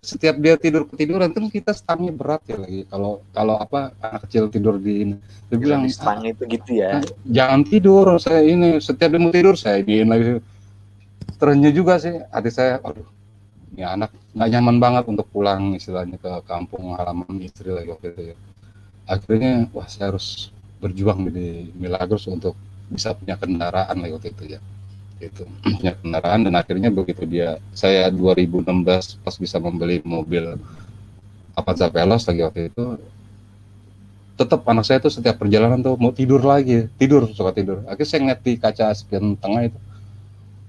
[SPEAKER 2] setiap dia tidur ketiduran terus kita stangnya berat ya lagi. Kalau kalau apa anak kecil tidur di ini. Dia
[SPEAKER 1] Tidur
[SPEAKER 2] bilang,
[SPEAKER 1] di stang itu gitu ya.
[SPEAKER 2] Jangan tidur, saya ini setiap dia mau tidur saya iniin lagi." Terusnya juga sih hati saya, aduh, ini anak nggak nyaman banget untuk pulang istilahnya ke kampung halaman istri lagi waktu itu ya. Akhirnya wah saya harus berjuang di Milagros untuk bisa punya kendaraan lagi waktu itu ya. Itu punya kendaraan, dan akhirnya begitu saya 2016 pas bisa membeli mobil Avanza Veloz lagi waktu itu, tetap anak saya tuh setiap perjalanan tuh mau tidur lagi, suka tidur. Akhirnya saya ngeliat di kaca spion tengah itu,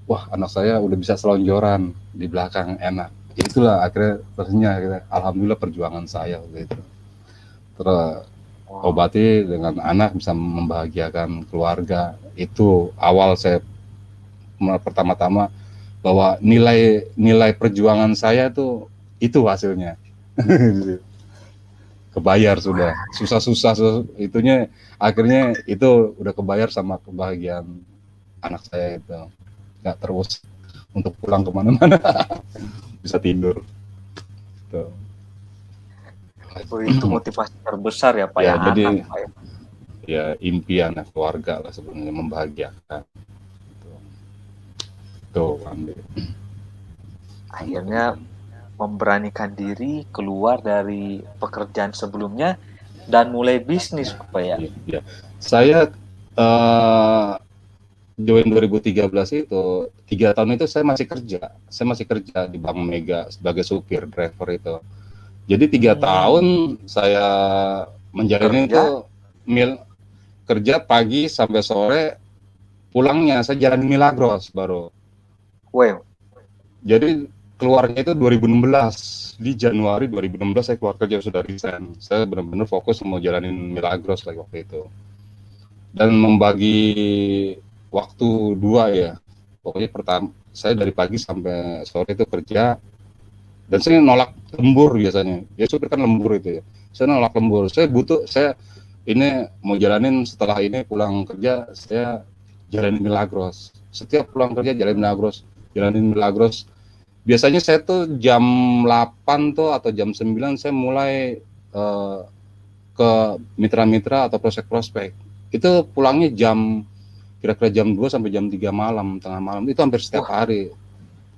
[SPEAKER 2] wah anak saya udah bisa selonjoran di belakang, enak. Itulah akhirnya alhamdulillah perjuangan saya waktu itu.
[SPEAKER 1] Wow.
[SPEAKER 2] Terobati dengan anak, bisa membahagiakan keluarga. Itu awal saya pertama-tama bahwa nilai perjuangan saya tuh itu hasilnya. Kebayar sudah, susah-susah itunya, akhirnya itu udah kebayar sama kebahagiaan anak saya itu. Nggak terus untuk pulang kemana-mana, bisa tidur tuh.
[SPEAKER 1] Oh, itu motivasi terbesar ya Pak
[SPEAKER 2] Ya
[SPEAKER 1] ya, anak
[SPEAKER 2] jadi
[SPEAKER 1] Pak ya.
[SPEAKER 2] ya impian keluarga lah sebenarnya, membahagiakan tuh Andi.
[SPEAKER 1] Akhirnya memberanikan diri keluar dari pekerjaan sebelumnya dan mulai bisnis Pak ya.
[SPEAKER 2] Ya. Saya join 2013 itu 3 tahun itu saya masih kerja di Bank Mega sebagai supir driver itu. Jadi 3 tahun saya menjalani
[SPEAKER 1] Kerja.
[SPEAKER 2] itu kerja pagi sampai sore, pulangnya saya jalan Milagros baru.
[SPEAKER 1] Wow.
[SPEAKER 2] Jadi keluarnya itu 2016, di Januari 2016 saya keluar kerja, sudah resign. Saya benar-benar fokus mau jalanin Milagros lagi waktu itu. Dan membagi waktu 2 ya. Pokoknya pertama saya dari pagi sampai sore itu kerja, dan saya nolak lembur biasanya. Ya supir kan lembur itu ya. Saya nolak lembur. Saya ini mau jalanin setelah ini pulang kerja, saya jalanin Milagros. Setiap pulang kerja jalanin Milagros. Biasanya saya tuh jam 8 tuh atau jam 9 saya mulai ke mitra-mitra atau prospek-prospek. Itu pulangnya kira-kira jam 2 sampai jam 3 malam, tengah malam. Itu hampir setiap hari.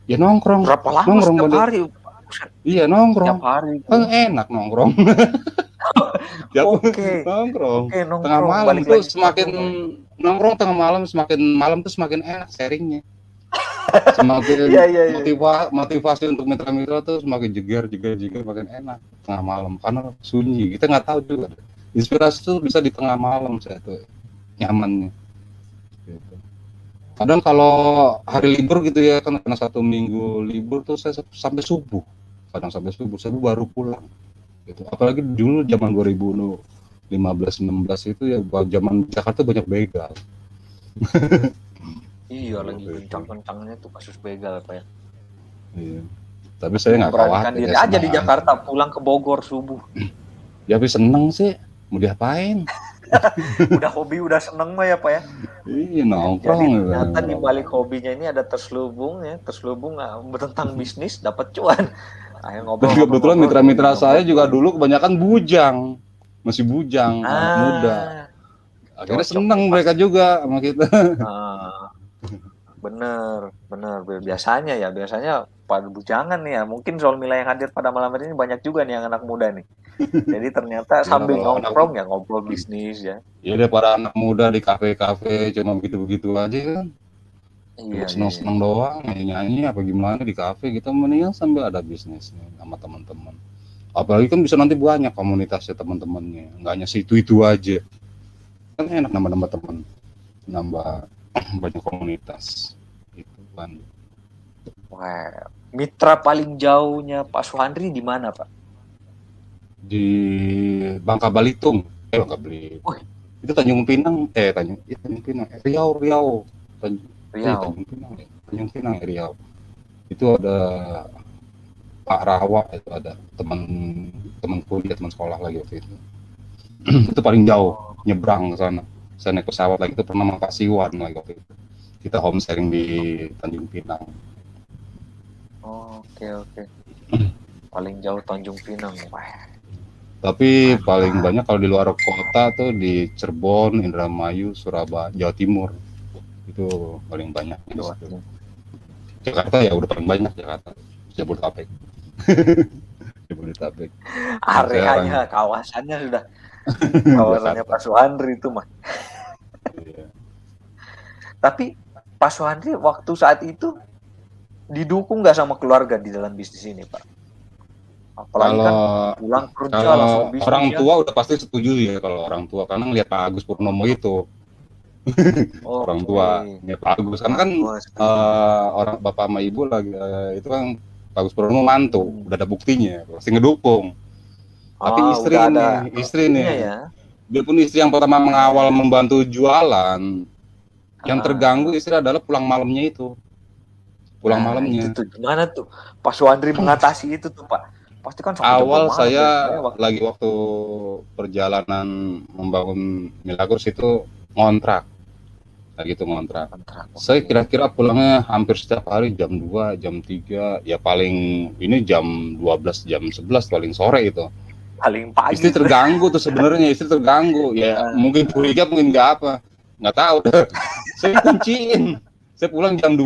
[SPEAKER 2] Ya nongkrong,
[SPEAKER 1] Berapa lama
[SPEAKER 2] nongkrong
[SPEAKER 1] setiap
[SPEAKER 2] balik.
[SPEAKER 1] hari? Buset,
[SPEAKER 2] Iya
[SPEAKER 1] tiap
[SPEAKER 2] nongkrong.
[SPEAKER 1] hari
[SPEAKER 2] Kan
[SPEAKER 1] tuh.
[SPEAKER 2] enak nongkrong. Tiap
[SPEAKER 1] Oke,
[SPEAKER 2] nongkrong.
[SPEAKER 1] oke
[SPEAKER 2] Tengah
[SPEAKER 1] nongkrong,
[SPEAKER 2] malam
[SPEAKER 1] balik
[SPEAKER 2] tuh
[SPEAKER 1] lagi ke
[SPEAKER 2] semakin
[SPEAKER 1] rumah ya?
[SPEAKER 2] nongkrong tengah malam, semakin malam tuh semakin enak sharingnya. Semakin
[SPEAKER 1] Iya iya iya.
[SPEAKER 2] motivasi untuk mitra-mitra tuh semakin jeger makin enak tengah malam karena sunyi. Kita nggak tahu juga. Inspirasi tuh bisa di tengah malam saya tuh nyamannya. Gitu. Kadang kalau hari libur gitu ya kan karena 1 minggu libur tuh saya sampai subuh. Kadang sampai subuh baru pulang. Gitu. Apalagi dulu zaman 2015-16 itu ya zaman Jakarta banyak begal.
[SPEAKER 1] Iya lagi
[SPEAKER 2] Gitu.
[SPEAKER 1] kencang-kencangnya tuh kasus begal Pak ya.
[SPEAKER 2] Iya. Tapi saya nggak
[SPEAKER 1] Memberanikan
[SPEAKER 2] khawatir
[SPEAKER 1] diri
[SPEAKER 2] ya
[SPEAKER 1] aja
[SPEAKER 2] senang
[SPEAKER 1] di
[SPEAKER 2] aja.
[SPEAKER 1] Jakarta, pulang ke Bogor subuh.
[SPEAKER 2] Ya tapi seneng sih. Mau diapain?
[SPEAKER 1] Udah hobi, udah seneng mah ya Pak ya.
[SPEAKER 2] Iya
[SPEAKER 1] Jadi
[SPEAKER 2] nongkrong ya.
[SPEAKER 1] ternyata di balik hobinya ini ada terselubung tentang bisnis dapat cuan. Ayo
[SPEAKER 2] Dan kebetulan
[SPEAKER 1] ngobrol-ngobrol-ngobrol jadi
[SPEAKER 2] mitra-mitra saya
[SPEAKER 1] dapat
[SPEAKER 2] juga
[SPEAKER 1] cuan.
[SPEAKER 2] dulu kebanyakan bujang. Masih bujang, anak muda.
[SPEAKER 1] Ah,
[SPEAKER 2] Akhirnya
[SPEAKER 1] cocok
[SPEAKER 2] seneng
[SPEAKER 1] nih pas.
[SPEAKER 2] mereka juga sama kita.
[SPEAKER 1] Ah, bener, bener. Biasanya pada bujangan nih ya. Mungkin Soul Mila yang hadir pada malam hari ini banyak juga nih yang anak muda nih. Jadi ternyata
[SPEAKER 2] Ya
[SPEAKER 1] sambil
[SPEAKER 2] kalau anak
[SPEAKER 1] nongkrong ya ngobrol bisnis ya.
[SPEAKER 2] ya daripada anak muda di kafe-kafe cuma begitu-begitu aja kan. Cuma
[SPEAKER 1] Iya, iya, iya.
[SPEAKER 2] seneng-seneng doang, nyanyi apa gimana di kafe kita mendingan sambil ada bisnisnya sama teman-teman. Apalagi kan bisa nanti banyak komunitasnya teman-temannya, nggak hanya situ-itu aja. Kan enak nambah-nambah teman, nambah banyak komunitas. Gitu kan.
[SPEAKER 1] Wah, mitra paling jauhnya Pak Suhandri di mana, Pak?
[SPEAKER 2] Di Bangka Belitung, Bangka Belitung.
[SPEAKER 1] Wih,
[SPEAKER 2] Itu Tanjung Pinang, Tanjung Pinang, Riau,
[SPEAKER 1] Riau.
[SPEAKER 2] Tanjung Pinang, Tanjung Pinang, Riau. Itu ada Pak Rawa, itu ada teman teman kuliah, teman sekolah lagi waktu itu. Itu paling jauh
[SPEAKER 1] Oh,
[SPEAKER 2] nyebrang ke sana. Saya naik pesawat lagi itu pernah Makasiwan lagi waktu itu. Kita home sharing di Tanjung Pinang.
[SPEAKER 1] oke, oke. Paling jauh Tanjung Pinang. Wah,
[SPEAKER 2] Tapi paling
[SPEAKER 1] mantap.
[SPEAKER 2] banyak kalau di luar kota tuh di Cirebon, Indramayu, Surabaya, Jawa Timur. Itu paling banyak di
[SPEAKER 1] Jawa
[SPEAKER 2] situ.
[SPEAKER 1] Timur.
[SPEAKER 2] Jakarta ya udah paling banyak Jakarta. Jabodetabek. Jabodetabek. Nah, saya orang
[SPEAKER 1] Areanya, kawasannya sudah kawasannya
[SPEAKER 2] Jakarta.
[SPEAKER 1] Pak Suhandri itu mah.
[SPEAKER 2] Iya.
[SPEAKER 1] Tapi Pak Suhandri waktu saat itu didukung nggak sama keluarga di dalam bisnis ini, Pak? Apalagi kan
[SPEAKER 2] Kalau
[SPEAKER 1] pulang kerja langsung
[SPEAKER 2] kalau
[SPEAKER 1] bisnis
[SPEAKER 2] orang
[SPEAKER 1] ya.
[SPEAKER 2] tua udah pasti setuju ya kalau orang tua karena ngelihat Pak Agus Purnomo itu orang
[SPEAKER 1] Oke,
[SPEAKER 2] tua ngelihat Pak Agus karena
[SPEAKER 1] orang
[SPEAKER 2] kan
[SPEAKER 1] tua setuju.
[SPEAKER 2] orang bapak sama ibu lagi itu kan Pak Agus Purnomo mantu
[SPEAKER 1] Hmm.
[SPEAKER 2] udah ada buktinya pasti ngedukung tapi
[SPEAKER 1] Udah ada
[SPEAKER 2] istri
[SPEAKER 1] buktinya
[SPEAKER 2] nih
[SPEAKER 1] ya.
[SPEAKER 2] biarpun istri yang pertama mengawal membantu jualan yang terganggu
[SPEAKER 1] Ah,
[SPEAKER 2] istri adalah pulang malamnya itu pulang
[SPEAKER 1] nah, itu
[SPEAKER 2] malamnya
[SPEAKER 1] tuh gimana tuh Pak Suandri mengatasi itu tuh, Pak? Pasti kan sampai jam 2
[SPEAKER 2] awal
[SPEAKER 1] malam ya
[SPEAKER 2] saya
[SPEAKER 1] sebenarnya waktu.
[SPEAKER 2] lagi waktu perjalanan membangun Milagros itu ngontrak lagi itu ngontrak
[SPEAKER 1] Kontrak.
[SPEAKER 2] saya
[SPEAKER 1] Oke.
[SPEAKER 2] kira-kira pulangnya hampir setiap hari jam 2 jam 3 ya paling ini jam 12 jam 11 paling sore itu
[SPEAKER 1] Paling
[SPEAKER 2] istri
[SPEAKER 1] pagi tuh.
[SPEAKER 2] terganggu tuh sebenarnya istri terganggu ya
[SPEAKER 1] Ah,
[SPEAKER 2] mungkin curiga mungkin nggak apa nggak tahu saya kunciin saya pulang jam 2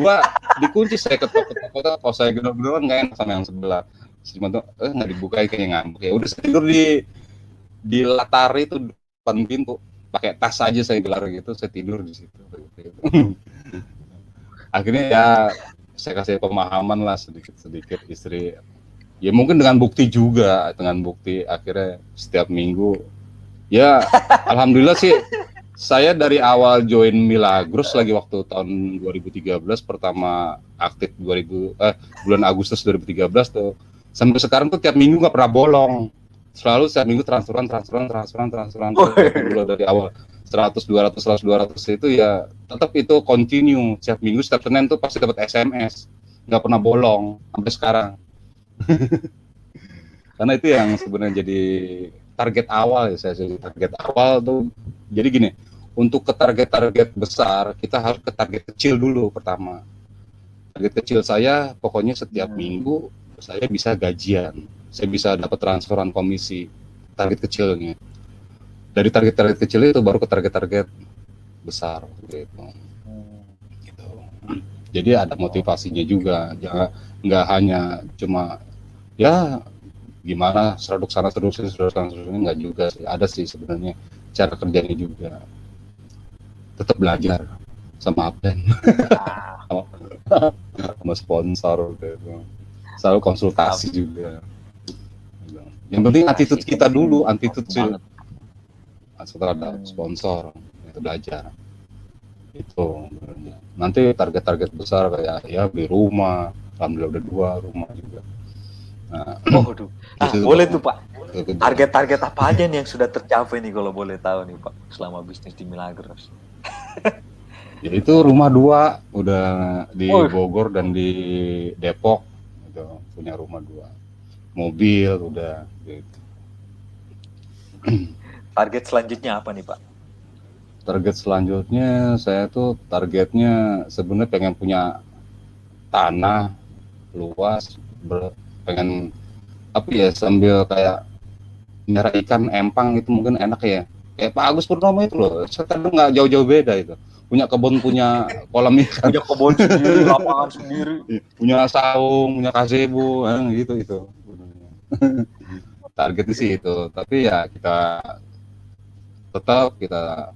[SPEAKER 2] dikunci saya ketok-ketok kalau saya gedor-gedor nggak enak sama yang sebelah cuma tuh nggak dibuka kayak ngambek ya udah saya tidur di latar itu depan pintu pakai tas aja saya gelar gitu saya tidur di situ akhirnya ya saya kasih pemahaman lah sedikit-sedikit istri ya mungkin dengan bukti juga dengan bukti akhirnya setiap minggu ya alhamdulillah sih saya dari awal join Milagros lagi waktu tahun 2013 pertama aktif bulan Agustus 2013 tuh sampai sekarang tuh tiap minggu nggak pernah bolong selalu setiap minggu transferan terus walaupun dulu dari awal 100 200 100 200 itu ya tetap itu continue setiap minggu setiap Senin tuh pasti dapat SMS nggak pernah bolong sampai sekarang karena itu yang sebenarnya jadi target awal ya saya target awal tuh jadi gini untuk ke target-target besar kita harus ke target kecil dulu pertama target kecil saya pokoknya setiap minggu saya bisa gajian saya bisa dapat transferan komisi target kecilnya dari target-target kecil itu baru ke target-target besar gitu. Gitu. Jadi ada motivasinya juga, jangan nggak hanya cuma ya gimana seruduk sana seruduk sini nggak juga sih. Ada sih sebenarnya cara kerjanya juga. Tetap belajar sama apa
[SPEAKER 1] Ah,
[SPEAKER 2] sama sponsor gitu. Selalu konsultasi juga. Yang penting
[SPEAKER 1] nah,
[SPEAKER 2] attitude kita
[SPEAKER 1] penting
[SPEAKER 2] dulu, attitude sih
[SPEAKER 1] banget.
[SPEAKER 2] terhadap sponsor, itu belajar. Itu sebenarnya. Nanti target-target besar kayak ya beli rumah, alhamdulillah udah 2 rumah juga. Nah,
[SPEAKER 1] Waduh. Ah,
[SPEAKER 2] itu
[SPEAKER 1] boleh
[SPEAKER 2] baru
[SPEAKER 1] tuh Pak.
[SPEAKER 2] itu
[SPEAKER 1] Target-target apa aja nih yang sudah tercapai nih kalau boleh tahu nih Pak selama bisnis di Milagros?
[SPEAKER 2] ya itu rumah 2 udah di
[SPEAKER 1] Wih,
[SPEAKER 2] Bogor dan di Depok gitu, punya rumah 2. Mobil udah gitu.
[SPEAKER 1] target selanjutnya apa nih Pak?
[SPEAKER 2] Target selanjutnya saya tuh targetnya sebenarnya pengen punya tanah luas, pengen apa ya sambil kayak nyara ikan empang itu mungkin enak ya. Kayak Pak Agus Purnomo itu loh, sekarang nggak jauh-jauh beda itu. Punya kebun, punya kolam ikan,
[SPEAKER 1] Punya kebun sendiri, lapangan sendiri.
[SPEAKER 2] punya saung, punya gazebo, gitu itu. Targetnya sih itu. Tapi ya kita tetap kita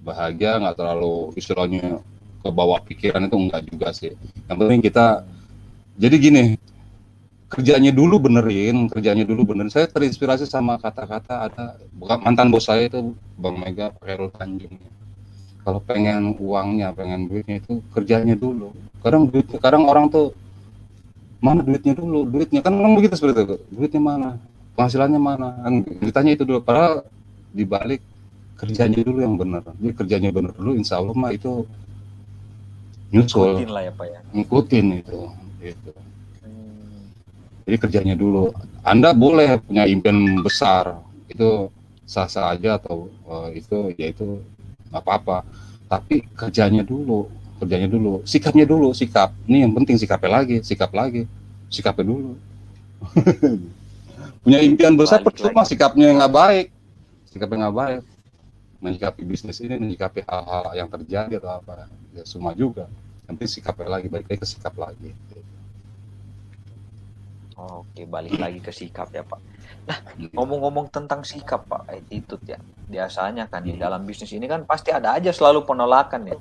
[SPEAKER 2] bahagia, nggak terlalu istilahnya ke bawah pikiran itu enggak juga sih. Yang penting kita jadi gini, kerjanya dulu benerin. Saya terinspirasi sama kata-kata ada mantan bos saya itu Bang Mega Khairul Tanjung. Kalau pengen uangnya, pengen duitnya itu kerjanya dulu. Kadang orang tuh mana duitnya dulu, duitnya kan memang begitu seperti itu. Duitnya mana, penghasilannya mana, kan ditanya itu dulu. Padahal dibalik kerjanya dulu yang benar. Jadi kerjanya benar dulu, insya Allah mah itu nyusul,
[SPEAKER 1] Ikutin lah ya Pak ya.
[SPEAKER 2] ngikutin itu. Gitu.
[SPEAKER 1] Hmm.
[SPEAKER 2] Jadi kerjanya dulu. Anda boleh punya impian besar, itu sah-sah aja atau itu ya itu nggak apa-apa. Tapi kerjanya dulu, sikapnya dulu, sikap. Ini yang penting sikapnya dulu. Punya impian besar
[SPEAKER 1] Balik
[SPEAKER 2] percuma
[SPEAKER 1] lagi.
[SPEAKER 2] sikapnya nggak baik. Menyikapi bisnis ini, menyikapi hal-hal yang terjadi atau apa, ya semua juga. Nanti sikapnya lagi, balik lagi ke sikap lagi.
[SPEAKER 1] Oke, balik lagi ke sikap ya Pak. Nah, ngomong-ngomong tentang sikap Pak, attitude ya. Biasanya kan di dalam bisnis ini kan pasti ada aja selalu penolakan ya.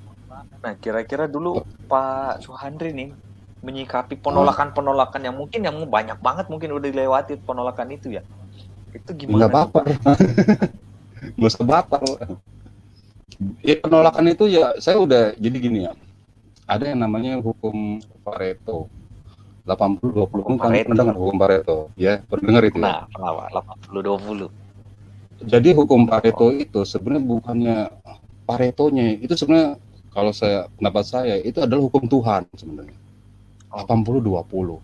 [SPEAKER 1] Nah, kira-kira dulu Pak Suhandri nih menyikapi penolakan-penolakan yang mungkin yang banyak banget mungkin udah dilewati penolakan itu ya. Itu
[SPEAKER 2] Nggak
[SPEAKER 1] gimana tuh
[SPEAKER 2] baper,
[SPEAKER 1] Pak?
[SPEAKER 2] nggak usah baper. Ya penolakan itu ya saya udah jadi gini ya. Ada yang namanya hukum Pareto. 80-20
[SPEAKER 1] Hukum
[SPEAKER 2] kan pernah
[SPEAKER 1] Pareto.
[SPEAKER 2] dengar hukum Pareto? Ya, pernah dengar itu ya.
[SPEAKER 1] Nah, kenapa? 80-20.
[SPEAKER 2] Jadi hukum Pareto itu sebenarnya bukannya Paretonya, itu sebenarnya kalau pendapat saya itu adalah hukum Tuhan sebenarnya. 80-20.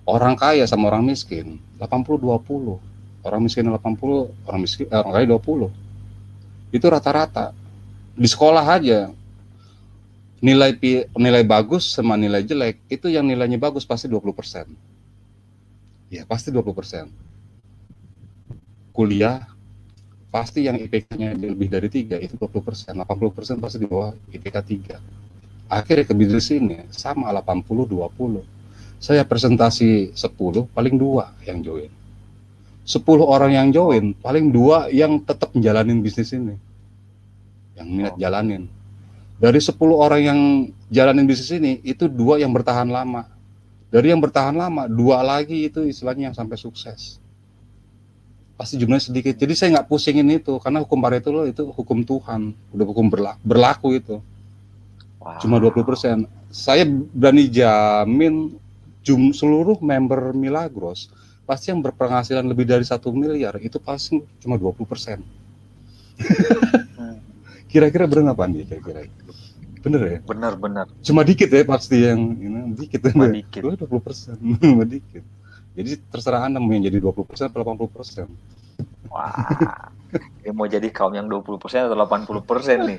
[SPEAKER 2] Orang kaya sama orang miskin 80-20. Orang miskin 80, orang kaya 20. Itu rata-rata. Di sekolah aja nilai bagus sama nilai jelek itu yang nilainya bagus pasti 20%. Ya, pasti 20%. Kuliah pasti yang IPK-nya lebih dari 3 itu 20%, 80% pasti di bawah IPK 3. Akhirnya ke bisnis ini sama 80-20. Saya presentasi 10, paling 2 yang join. 10 orang yang join, paling 2 yang tetap menjalanin bisnis ini. Yang minat jalanin. Dari 10 orang yang jalanin bisnis ini, itu 2 yang bertahan lama. Dari yang bertahan lama, 2 lagi itu istilahnya yang sampai sukses. Pasti jumlahnya sedikit. Jadi saya nggak pusingin itu, karena hukum Pareto itu hukum Tuhan. Udah hukum berlaku itu. Cuma 20%. Saya berani jamin seluruh member Milagros, pasti yang berpenghasilan lebih dari 1 miliar, itu pasti cuma 20%. Kira-kira bener apa nih kira-kira? Bener ya?
[SPEAKER 1] Benar-benar.
[SPEAKER 2] Cuma dikit ya pasti yang ini dikit.
[SPEAKER 1] Cuma dikit.
[SPEAKER 2] 20%. Cuma dikit. Jadi terserah Anda mau yang jadi 20% atau 80%.
[SPEAKER 1] Wah. Ini mau jadi kaum yang 20% atau 80% nih.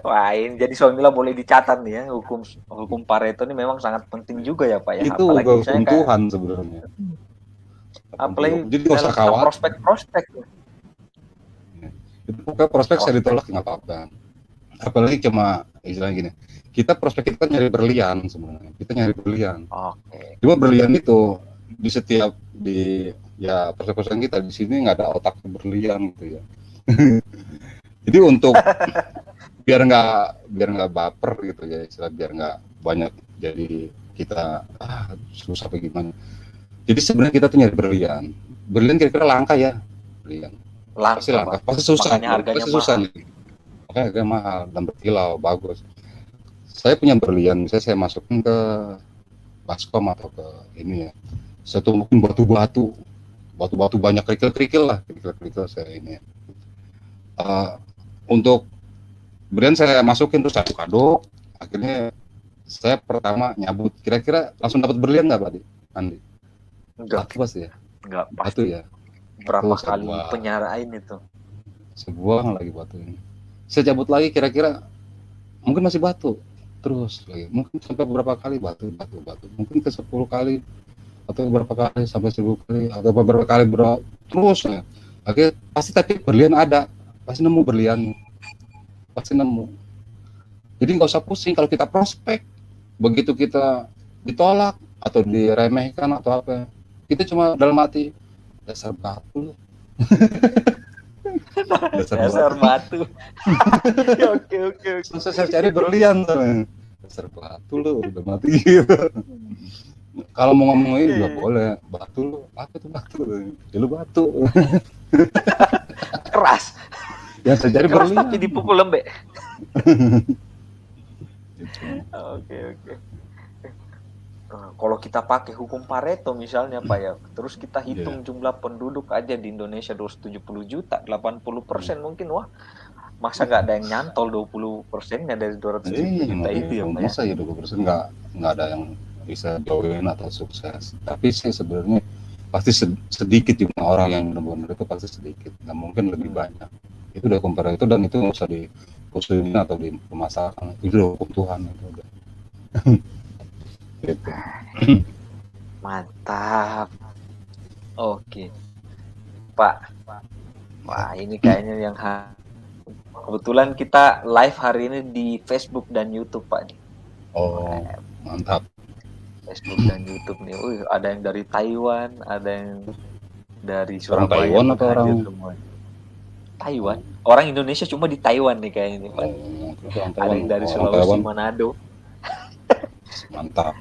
[SPEAKER 1] Wah, ini jadi Solmila boleh dicatat nih ya, hukum Pareto ini memang sangat penting juga ya Pak ya.
[SPEAKER 2] Itu
[SPEAKER 1] apalagi
[SPEAKER 2] hukum Tuhan sebenarnya.
[SPEAKER 1] Apalagi
[SPEAKER 2] jadi nggak usah khawatir.
[SPEAKER 1] Prospek-prospek.
[SPEAKER 2] Itu pokoknya prospek saya ditolak nggak apa-apa. apalagi cuma istilahnya gini, kita prospek kita nyari berlian sebenarnya, kita nyari berlian.
[SPEAKER 1] Oke.
[SPEAKER 2] Cuma berlian itu di setiap ya prospek kita di sini nggak ada otak berlian gitu ya. Jadi untuk biar nggak baper gitu ya, istilah biar nggak banyak jadi kita susah bagaimana. Jadi sebenarnya kita tuh nyari berlian. Berlian kira-kira langka ya? Berlian. Pasti langka, pasti susah.
[SPEAKER 1] Makanya harganya
[SPEAKER 2] pasti susah
[SPEAKER 1] mahal.
[SPEAKER 2] nih. Makanya harganya mahal dan berkilau, bagus. Saya punya berlian, misalnya saya masukin ke baskom atau ke ini ya. Saya tumpukin batu-batu banyak kerikil-kerikil lah, kerikil-kerikil saya ini. Untuk berlian saya masukin terus satu kadok, akhirnya saya pertama nyabut, kira-kira langsung dapat berlian nggak Pak Andi?
[SPEAKER 1] Enggak.
[SPEAKER 2] Batu pasti ya?
[SPEAKER 1] Enggak pasti.
[SPEAKER 2] Batu ya?
[SPEAKER 1] Berapa kali penyarain itu?
[SPEAKER 2] Sebuang lagi batu ini. Saya cabut lagi kira-kira mungkin masih batu. Terus lagi, mungkin sampai beberapa kali batu. Mungkin ke 10 kali atau beberapa kali sampai 1000 kali atau beberapa kali terus ya. Oke, pasti tapi berlian ada. Pasti nemu berlian. Pasti nemu. Jadi nggak usah pusing kalau kita prospek. Begitu kita ditolak atau diremehkan atau apa, kita cuma dalam hati dasar batu.
[SPEAKER 1] dasar batu. Oke.
[SPEAKER 2] Saya cari berlian tuh. Dasar batu lu udah mati gitu. Kalau mau ngomongin juga boleh. Batu lu, apa tuh batu? Ya lu batu.
[SPEAKER 1] Keras.
[SPEAKER 2] Yang saya cari
[SPEAKER 1] keras
[SPEAKER 2] berlian.
[SPEAKER 1] Tapi dipukul lembek. Oke. Kalau kita pakai hukum Pareto misalnya Pak ya, terus kita hitung jumlah penduduk aja di Indonesia 270 juta, 80% mungkin, wah masa nggak ada yang nyantol 20%-nya dari 270 juta itu ya Pak ya?
[SPEAKER 2] Masa ya 20% nggak ada yang bisa join atau sukses. Tapi sih sebenarnya pasti sedikit jumlah orang yang benar-benar itu pasti sedikit, nggak mungkin lebih banyak. Itu udah kompar itu dan itu nggak usah diusulin atau dipermasalahkan, itu udah hukum Tuhan itu udah. Gitu.
[SPEAKER 1] Mantap. Oke. Pak. Wah, ini kayaknya yang kebetulan kita live hari ini di Facebook dan YouTube Pak nih.
[SPEAKER 2] Oh, mantap.
[SPEAKER 1] Facebook dan YouTube nih. Ada yang dari Taiwan, ada yang dari Surabaya.
[SPEAKER 2] Taiwan atau orang
[SPEAKER 1] Taiwan. Orang Indonesia cuma di Taiwan nih kayaknya nih Pak. Ada yang dari Sulawesi, Manado.
[SPEAKER 2] Mantap.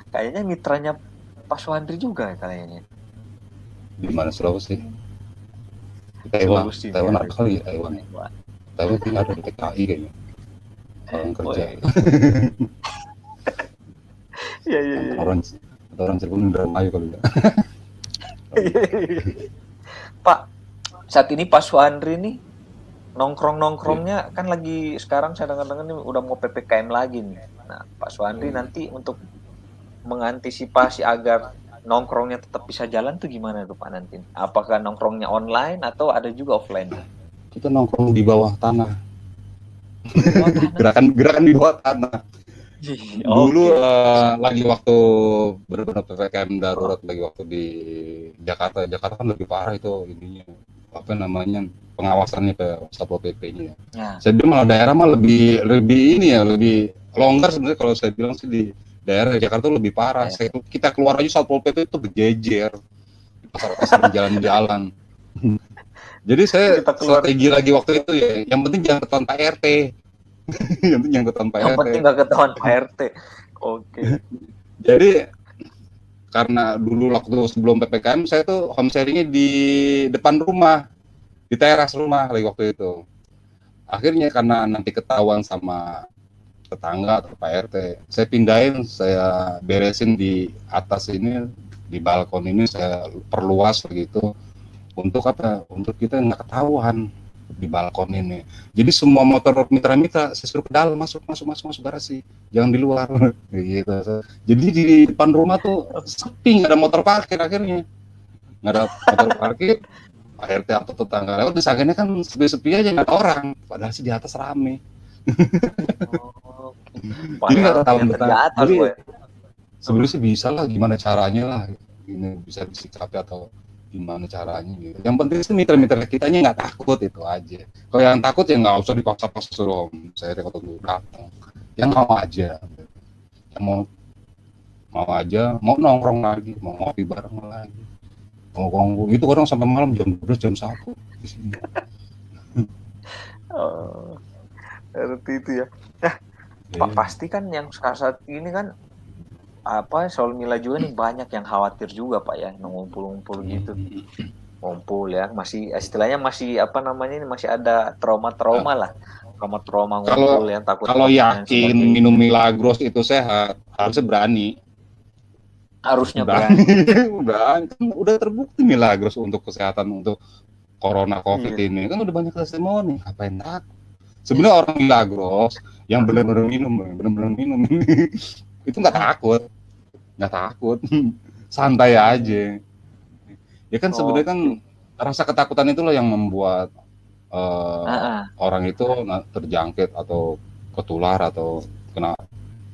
[SPEAKER 1] Kayaknya mitranya Pak Suhandri juga kayaknya.
[SPEAKER 2] Di mana Sulawesi? Taiwan ada kali ya Taiwan. Taiwan tinggal ada di TKI kayaknya. Orang kerja.
[SPEAKER 1] Iya.
[SPEAKER 2] Orang Cirebon udah ayo kali ya.
[SPEAKER 1] Pak, saat ini Pak Suhandri nih nongkrongnya kan lagi sekarang saya dengar nih udah mau PPKM lagi nih. Nah, Pak Suhandri nanti untuk mengantisipasi agar nongkrongnya tetap bisa jalan tuh gimana tuh Pak nanti? Apakah nongkrongnya online atau ada juga offline?
[SPEAKER 2] Kita nongkrong di bawah tanah. Gerakan di bawah tanah. Dulu lagi waktu benar-benar PPKM darurat, lagi waktu di Jakarta kan lebih parah itu ininya, apa namanya, pengawasannya ke Satpol PP-nya. Saya bilang malah daerah mah lebih ini ya, lebih longgar sebenarnya kalau saya bilang sih di daerah Jakarta lebih parah. Kita keluar aja Satpol PP itu berjejer di pasar-pasar jalan-jalan. Jadi saya strategi lagi waktu itu ya, yang penting jangan ketahuan Pak RT. Yang penting nggak
[SPEAKER 1] ketahuan Pak RT. Oke.
[SPEAKER 2] Jadi karena dulu waktu sebelum PPKM saya tuh home sharingnya di depan rumah, di teras rumah lagi waktu itu. Akhirnya karena nanti ketahuan sama tetangga atau Pak RT, saya pindahin, saya beresin di atas ini, di balkon ini saya perluas begitu. Untuk apa? Untuk kita nggak ketahuan di balkon ini. Jadi semua motor mitra-mitra saya suruh ke dalam, masuk garasi, jangan di luar gitu. Jadi di depan rumah tuh sepi, nggak ada motor parkir, akhirnya nggak ada motor parkir. Pak RT atau tetangga lewat, disangkanya kan sepi-sepi aja, nggak ada orang, padahal sih di atas rame. Jadi nggak ketahuan betah. Jadi sebenarnya sih bisa lah, gimana caranya lah ini bisa disikapi atau gimana caranya gitu. Yang penting sih mitra-mitra kitanya nggak takut, itu aja. Kalau yang takut ya nggak usah dipaksa-paksa suruh saya rekod dulu datang. Yang mau aja, yang mau aja, mau nongkrong lagi, mau ngopi bareng lagi, mau ngomong itu orang sampai malam jam 12 jam 1 di sini.
[SPEAKER 1] Oh, seperti itu ya. Pak, pasti kan yang saat ini kan Soal Mila juga nih banyak yang khawatir juga Pak ya, ngumpul-ngumpul gitu. Ngumpul ya, masih istilahnya masih ini masih ada trauma-trauma lah. Trauma-trauma
[SPEAKER 2] Kalau
[SPEAKER 1] ngumpul yang takut
[SPEAKER 2] kalau
[SPEAKER 1] COVID dan
[SPEAKER 2] yakin
[SPEAKER 1] sebagainya.
[SPEAKER 2] minum Milagros itu sehat, harusnya berani.
[SPEAKER 1] Harusnya
[SPEAKER 2] Berani,
[SPEAKER 1] berani.
[SPEAKER 2] berani. Kan udah terbukti Milagros untuk kesehatan, untuk corona COVID
[SPEAKER 1] Iya.
[SPEAKER 2] ini kan udah banyak testimoni. Ngapain takut? Sebenarnya orang Milagros yang benar-benar minum itu nggak takut, santai aja. Ya kan sebenarnya kan
[SPEAKER 1] Oke.
[SPEAKER 2] rasa ketakutan itulah yang membuat
[SPEAKER 1] Ah, ah.
[SPEAKER 2] orang itu terjangkit atau ketular atau kena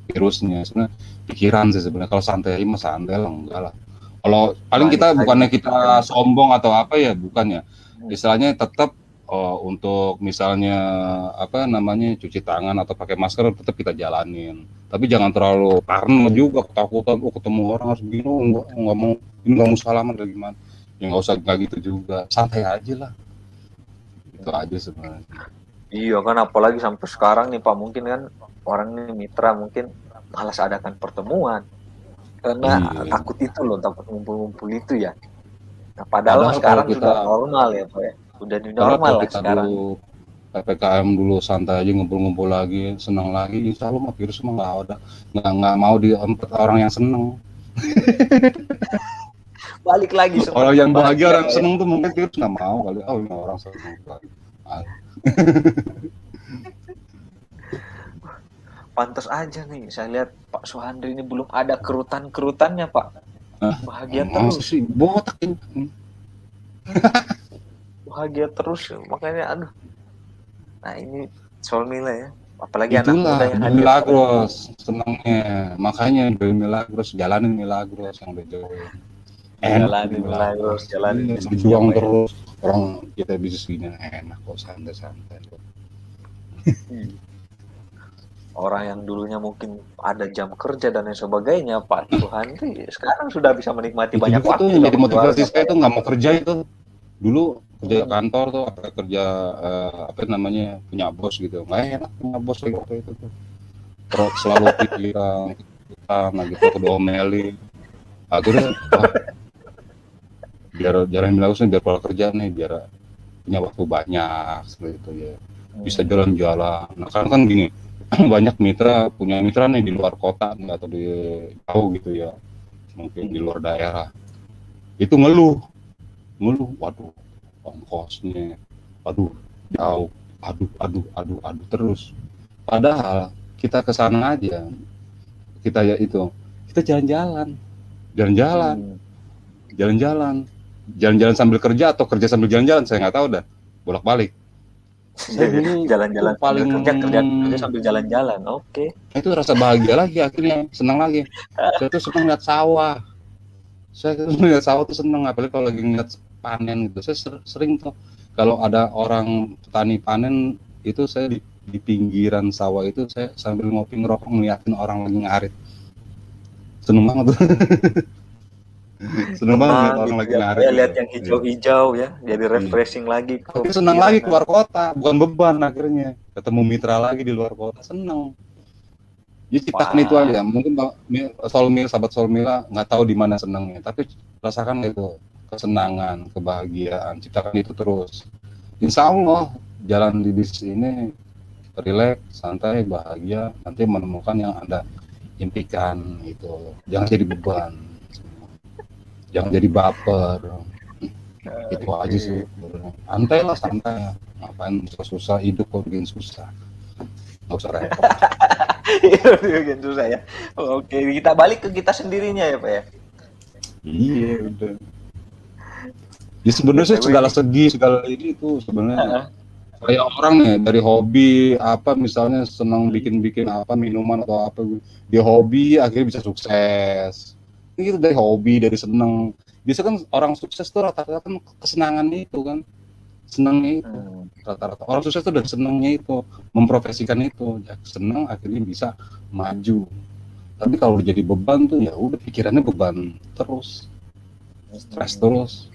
[SPEAKER 2] virusnya. Sebenarnya pikiran sih sebenarnya. Kalau santai mah santai lah, enggak lah. Kalau paling
[SPEAKER 1] Balik
[SPEAKER 2] kita
[SPEAKER 1] lagi
[SPEAKER 2] bukannya
[SPEAKER 1] ke
[SPEAKER 2] kita
[SPEAKER 1] pikiran.
[SPEAKER 2] sombong atau apa ya, bukan ya.
[SPEAKER 1] Hmm.
[SPEAKER 2] Istilahnya tetap untuk misalnya apa namanya cuci tangan atau pakai masker tetap kita jalanin. Tapi jangan terlalu parno juga, ketakutan ketemu orang harus gini, enggak mau ini, enggak mau salaman atau gimana. Ya nggak usah kayak gitu juga, santai aja lah. Itu aja sebenarnya.
[SPEAKER 1] Iya kan, apalagi sampai sekarang nih Pak, mungkin kan orang nih mitra mungkin malas adakan pertemuan karena
[SPEAKER 2] Iya.
[SPEAKER 1] takut itu loh, takut ngumpul-ngumpul itu ya. Nah, padahal mah
[SPEAKER 2] Padahal kalau
[SPEAKER 1] sekarang sudah
[SPEAKER 2] kita
[SPEAKER 1] normal ya Pak ya. Udah new
[SPEAKER 2] Padahal
[SPEAKER 1] normal
[SPEAKER 2] kalau
[SPEAKER 1] lah
[SPEAKER 2] kita
[SPEAKER 1] sekarang.
[SPEAKER 2] dulu PPKM dulu santai aja, ngumpul-ngumpul lagi, senang lagi, insya Allah mah virus mah nggak ada, nggak mau diempet orang yang seneng.
[SPEAKER 1] Balik lagi
[SPEAKER 2] Orang
[SPEAKER 1] senang dan
[SPEAKER 2] yang bahagia,
[SPEAKER 1] bahagia
[SPEAKER 2] orang
[SPEAKER 1] Pak ya.
[SPEAKER 2] seneng tuh mungkin virus nggak mau kali. Oh ini orang seneng lagi.
[SPEAKER 1] Pantas aja nih, saya lihat Pak Suhandri ini belum ada kerutan-kerutannya Pak. Bahagia
[SPEAKER 2] Masa
[SPEAKER 1] terus.
[SPEAKER 2] sih botak ini?
[SPEAKER 1] Bahagia terus. Makanya aduh. Nah ini soal Mila ya. Apalagi anak muda
[SPEAKER 2] Itulah
[SPEAKER 1] yang
[SPEAKER 2] dari
[SPEAKER 1] hadir pada saat ini.
[SPEAKER 2] Milagros senengnya, makanya dari Milagros jalanin Milagros yang udah join. Enak di
[SPEAKER 1] Jalani Milagros,
[SPEAKER 2] Milagros,
[SPEAKER 1] jalani
[SPEAKER 2] iya,
[SPEAKER 1] bisnisnya
[SPEAKER 2] berjuang
[SPEAKER 1] Pak ya.
[SPEAKER 2] terus. Orang kita bisnis gini enak kok, santai-santai.
[SPEAKER 1] Orang yang dulunya mungkin ada jam kerja dan lain sebagainya, Pak Suhandri sekarang sudah bisa menikmati
[SPEAKER 2] Itu
[SPEAKER 1] banyak
[SPEAKER 2] juga tuh
[SPEAKER 1] waktu
[SPEAKER 2] yang jadi
[SPEAKER 1] sama
[SPEAKER 2] motivasi
[SPEAKER 1] keluarga, Pak
[SPEAKER 2] saya
[SPEAKER 1] ya.
[SPEAKER 2] tuh nggak mau kerja itu. Dulu kerja
[SPEAKER 1] Hmm.
[SPEAKER 2] kantor tuh, apa kerja apa namanya punya bos gitu. Nggak enak punya bos kayak waktu itu tuh. Terus selalu pikiran, nah gitu aku diomelin. Akhirnya biar jalan bilang biar pola kerja nih, biar punya waktu banyak seperti itu ya. Bisa
[SPEAKER 1] Hmm.
[SPEAKER 2] jalan-jalan. Nah sekarang kan gini, banyak punya mitra nih di luar kota nih, atau di jauh gitu ya, mungkin di luar daerah. Itu ngeluh, waduh ongkosnya, waduh jauh, aduh terus. Padahal kita ke sana aja, kita ya itu, kita jalan-jalan,
[SPEAKER 1] Hmm.
[SPEAKER 2] jalan-jalan, jalan-jalan sambil kerja atau kerja sambil jalan-jalan, saya nggak tahu dah, bolak-balik. Saya
[SPEAKER 1] Jadi
[SPEAKER 2] dulu tuh
[SPEAKER 1] jalan-jalan sambil
[SPEAKER 2] paling
[SPEAKER 1] kerja, kerja kerja sambil jalan-jalan. Oke.
[SPEAKER 2] itu rasa bahagia lagi, akhirnya senang lagi. Saya tuh senang lihat sawah. Saya ngeliat sawah tuh seneng, apalagi kalau lagi ngeliat panen gitu. Saya sering tuh kalau ada orang petani panen itu, saya di pinggiran sawah itu saya sambil ngopi ngerokok ngeliatin orang lagi ngarit. Seneng banget tuh. Seneng banget ngeliat
[SPEAKER 1] Tenang
[SPEAKER 2] orang
[SPEAKER 1] gitu
[SPEAKER 2] lagi
[SPEAKER 1] ya, Pak
[SPEAKER 2] ngarit
[SPEAKER 1] ya,
[SPEAKER 2] gitu.
[SPEAKER 1] lihat yang
[SPEAKER 2] Iya.
[SPEAKER 1] hijau-hijau ya, jadi
[SPEAKER 2] Iya.
[SPEAKER 1] refreshing lagi ke
[SPEAKER 2] Tapi senang
[SPEAKER 1] pikiran
[SPEAKER 2] lagi
[SPEAKER 1] kan.
[SPEAKER 2] keluar kota, bukan beban akhirnya. Ketemu mitra lagi di luar kota, seneng. Jadi ciptakan itu
[SPEAKER 1] Wah,
[SPEAKER 2] aja. Mungkin sahabat Solmila nggak tahu di mana senangnya, tapi rasakan itu kesenangan, kebahagiaan. Ciptakan itu terus. Insya Allah jalan di bisnis ini rileks, santai, bahagia. Nanti menemukan yang Anda impikan itu. Jangan jadi beban, jangan jadi baper. Itu aja sih.
[SPEAKER 1] oke.
[SPEAKER 2] Santai lah, santai. Ngapain susah-susah, hidup kok bikin susah. Nggak usah repot.
[SPEAKER 1] Gitu saya. Oke, kita balik ke kita sendirinya ya, Pak ya.
[SPEAKER 2] Iya udah. Ya sebenarnya sih
[SPEAKER 1] BTW
[SPEAKER 2] segala
[SPEAKER 1] nih.
[SPEAKER 2] segi, segala ini itu sebenarnya
[SPEAKER 1] Heeh.
[SPEAKER 2] kayak orang nih dari hobi apa, misalnya senang bikin-bikin apa minuman atau apa, dia hobi akhirnya bisa sukses. Ini gitu dari hobi, dari seneng. Biasa kan orang sukses tuh rata-rata kan kesenangannya itu kan, senangnya itu. Rata-rata orang sukses tuh dari senangnya itu, memprofesikan itu, ya senang akhirnya bisa maju. Tapi kalau jadi beban tuh ya udah pikirannya beban terus, stres terus.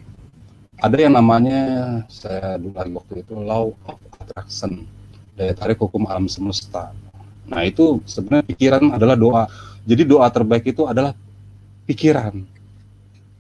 [SPEAKER 2] Ada yang namanya, saya dulu lagi waktu itu, law of attraction, daya tarik hukum alam semesta. Nah itu sebenarnya pikiran adalah doa. Jadi doa terbaik itu adalah pikiran.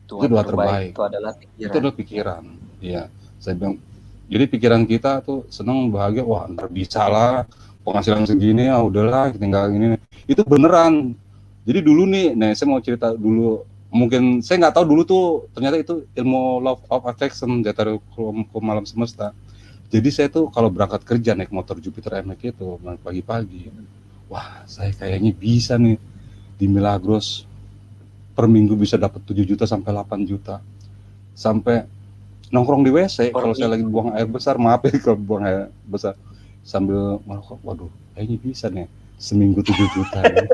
[SPEAKER 2] Itu doa terbaik.
[SPEAKER 1] Itu adalah pikiran.
[SPEAKER 2] Itu adalah pikiran. Iya, saya bilang. Jadi pikiran kita tuh senang, bahagia, wah ntar bisa lah, penghasilan segini ya udahlah, tinggal ini. Itu beneran. Jadi dulu nih, nah saya mau cerita dulu. Mungkin saya nggak tahu dulu tuh ternyata itu ilmu law of attraction, daya tarik hukum alam semesta. Jadi saya tuh kalau berangkat kerja naik motor Jupiter MX itu pagi-pagi, wah saya kayaknya bisa nih di Milagros per minggu bisa dapat 7 juta sampai 8 juta. Sampai nongkrong di WC kalau saya lagi buang air besar, maaf ya kalau buang air besar sambil merokok, waduh kayaknya bisa nih seminggu 7 juta ya.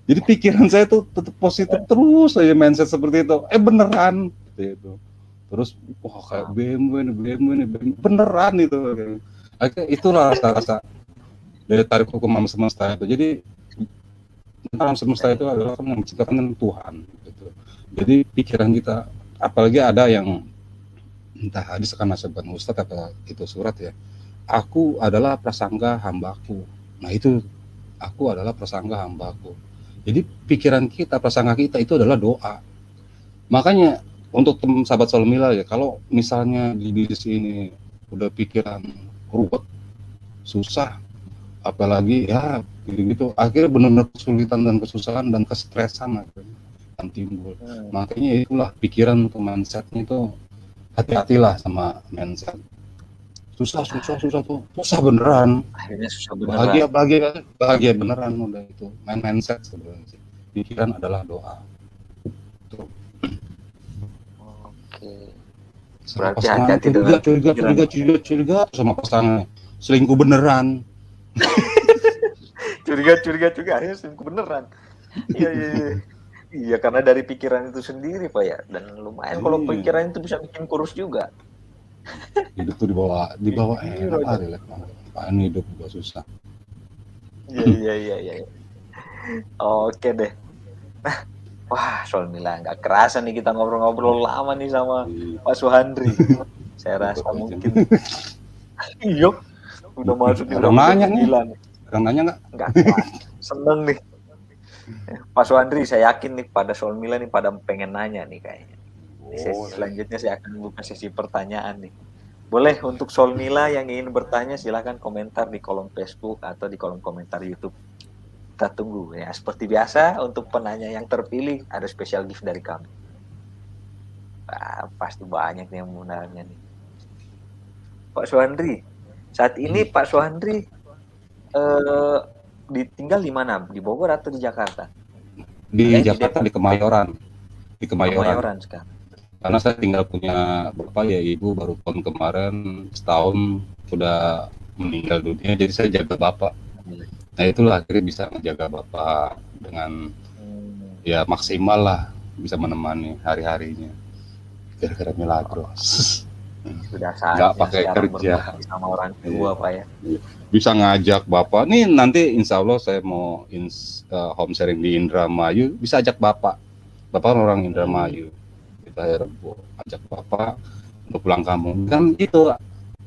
[SPEAKER 2] Jadi pikiran saya tuh tetap positif terus aja, mindset seperti itu. Beneran gitu. Terus wah kayak BMW nih, beneran itu. Akhirnya itulah rasa daya tarik hukum alam semesta itu. Jadi alam semesta itu adalah yang menciptakan Tuhan gitu. Jadi pikiran kita, apalagi ada yang entah hadis karena sebuah ustadz apa itu surat ya. Aku adalah prasangka hambaku. Nah itu aku adalah prasangka hambaku. Jadi pikiran kita, prasangka kita itu adalah doa. Makanya untuk sahabat Solmila ya, kalau misalnya di bisnis ini udah pikiran ruwet, susah, apalagi ya gitu, akhirnya benar-benar kesulitan dan kesusahan dan kestresan akhirnya yang timbul. Makanya itulah pikiran untuk mindsetnya itu, hati-hatilah sama mindset. Susah tuh, susah beneran.
[SPEAKER 1] Akhirnya susah beneran.
[SPEAKER 2] Bahagia beneran udah itu. Mindset sebenarnya. Pikiran adalah doa. Tuh.
[SPEAKER 1] Oke.
[SPEAKER 2] Sama berarti hati-hati dengan curiga sama pasangan. Selingkuh beneran.
[SPEAKER 1] curiga akhirnya selingkuh beneran. Iya, karena dari pikiran itu sendiri Pak ya. Dan lumayan kalau pikiran itu bisa bikin kurus juga.
[SPEAKER 2] Hidup tuh dibawa enak, apaan hidup gua susah.
[SPEAKER 1] Iya. Oke deh. Nah, wah Solmila nggak kerasa nih kita ngobrol-ngobrol lama nih sama Pak Suhandri. Saya rasa mungkin iya udah masuk di
[SPEAKER 2] orang nanya nih.
[SPEAKER 1] Orang nanya nggak? Seneng nih. Pak Suhandri, saya yakin nih pada Solmila nih pada pengen nanya nih kayaknya. Sesi selanjutnya saya akan buka sesi pertanyaan nih. Boleh untuk Solmila yang ingin bertanya silahkan komentar di kolom Facebook atau di kolom komentar YouTube. Kita tunggu ya. Seperti biasa untuk penanya yang terpilih ada special gift dari kami. Pasti banyak nih yang mau nanya nih. Pak Suhandri, saat ini Pak Suhandri ditinggal di mana? Di Bogor atau di Jakarta?
[SPEAKER 2] Di Jakarta, di Kemayoran. Di
[SPEAKER 1] Kemayoran sekarang.
[SPEAKER 2] Karena saya tinggal punya bapak ya ibu baru tahun kemarin setahun sudah meninggal dunia, jadi saya jaga bapak. Nah itulah akhirnya bisa menjaga bapak dengan ya maksimal lah, bisa menemani hari-harinya gara-gara Milagros.
[SPEAKER 1] Sudah saatnya
[SPEAKER 2] nggak pakai kerja
[SPEAKER 1] sama orang tua Pak ya.
[SPEAKER 2] Bisa ngajak bapak nih, nanti insya Allah saya mau home sharing di Indramayu, bisa ajak bapak orang Indramayu. Kita ajak bapak untuk pulang kampung, kan itu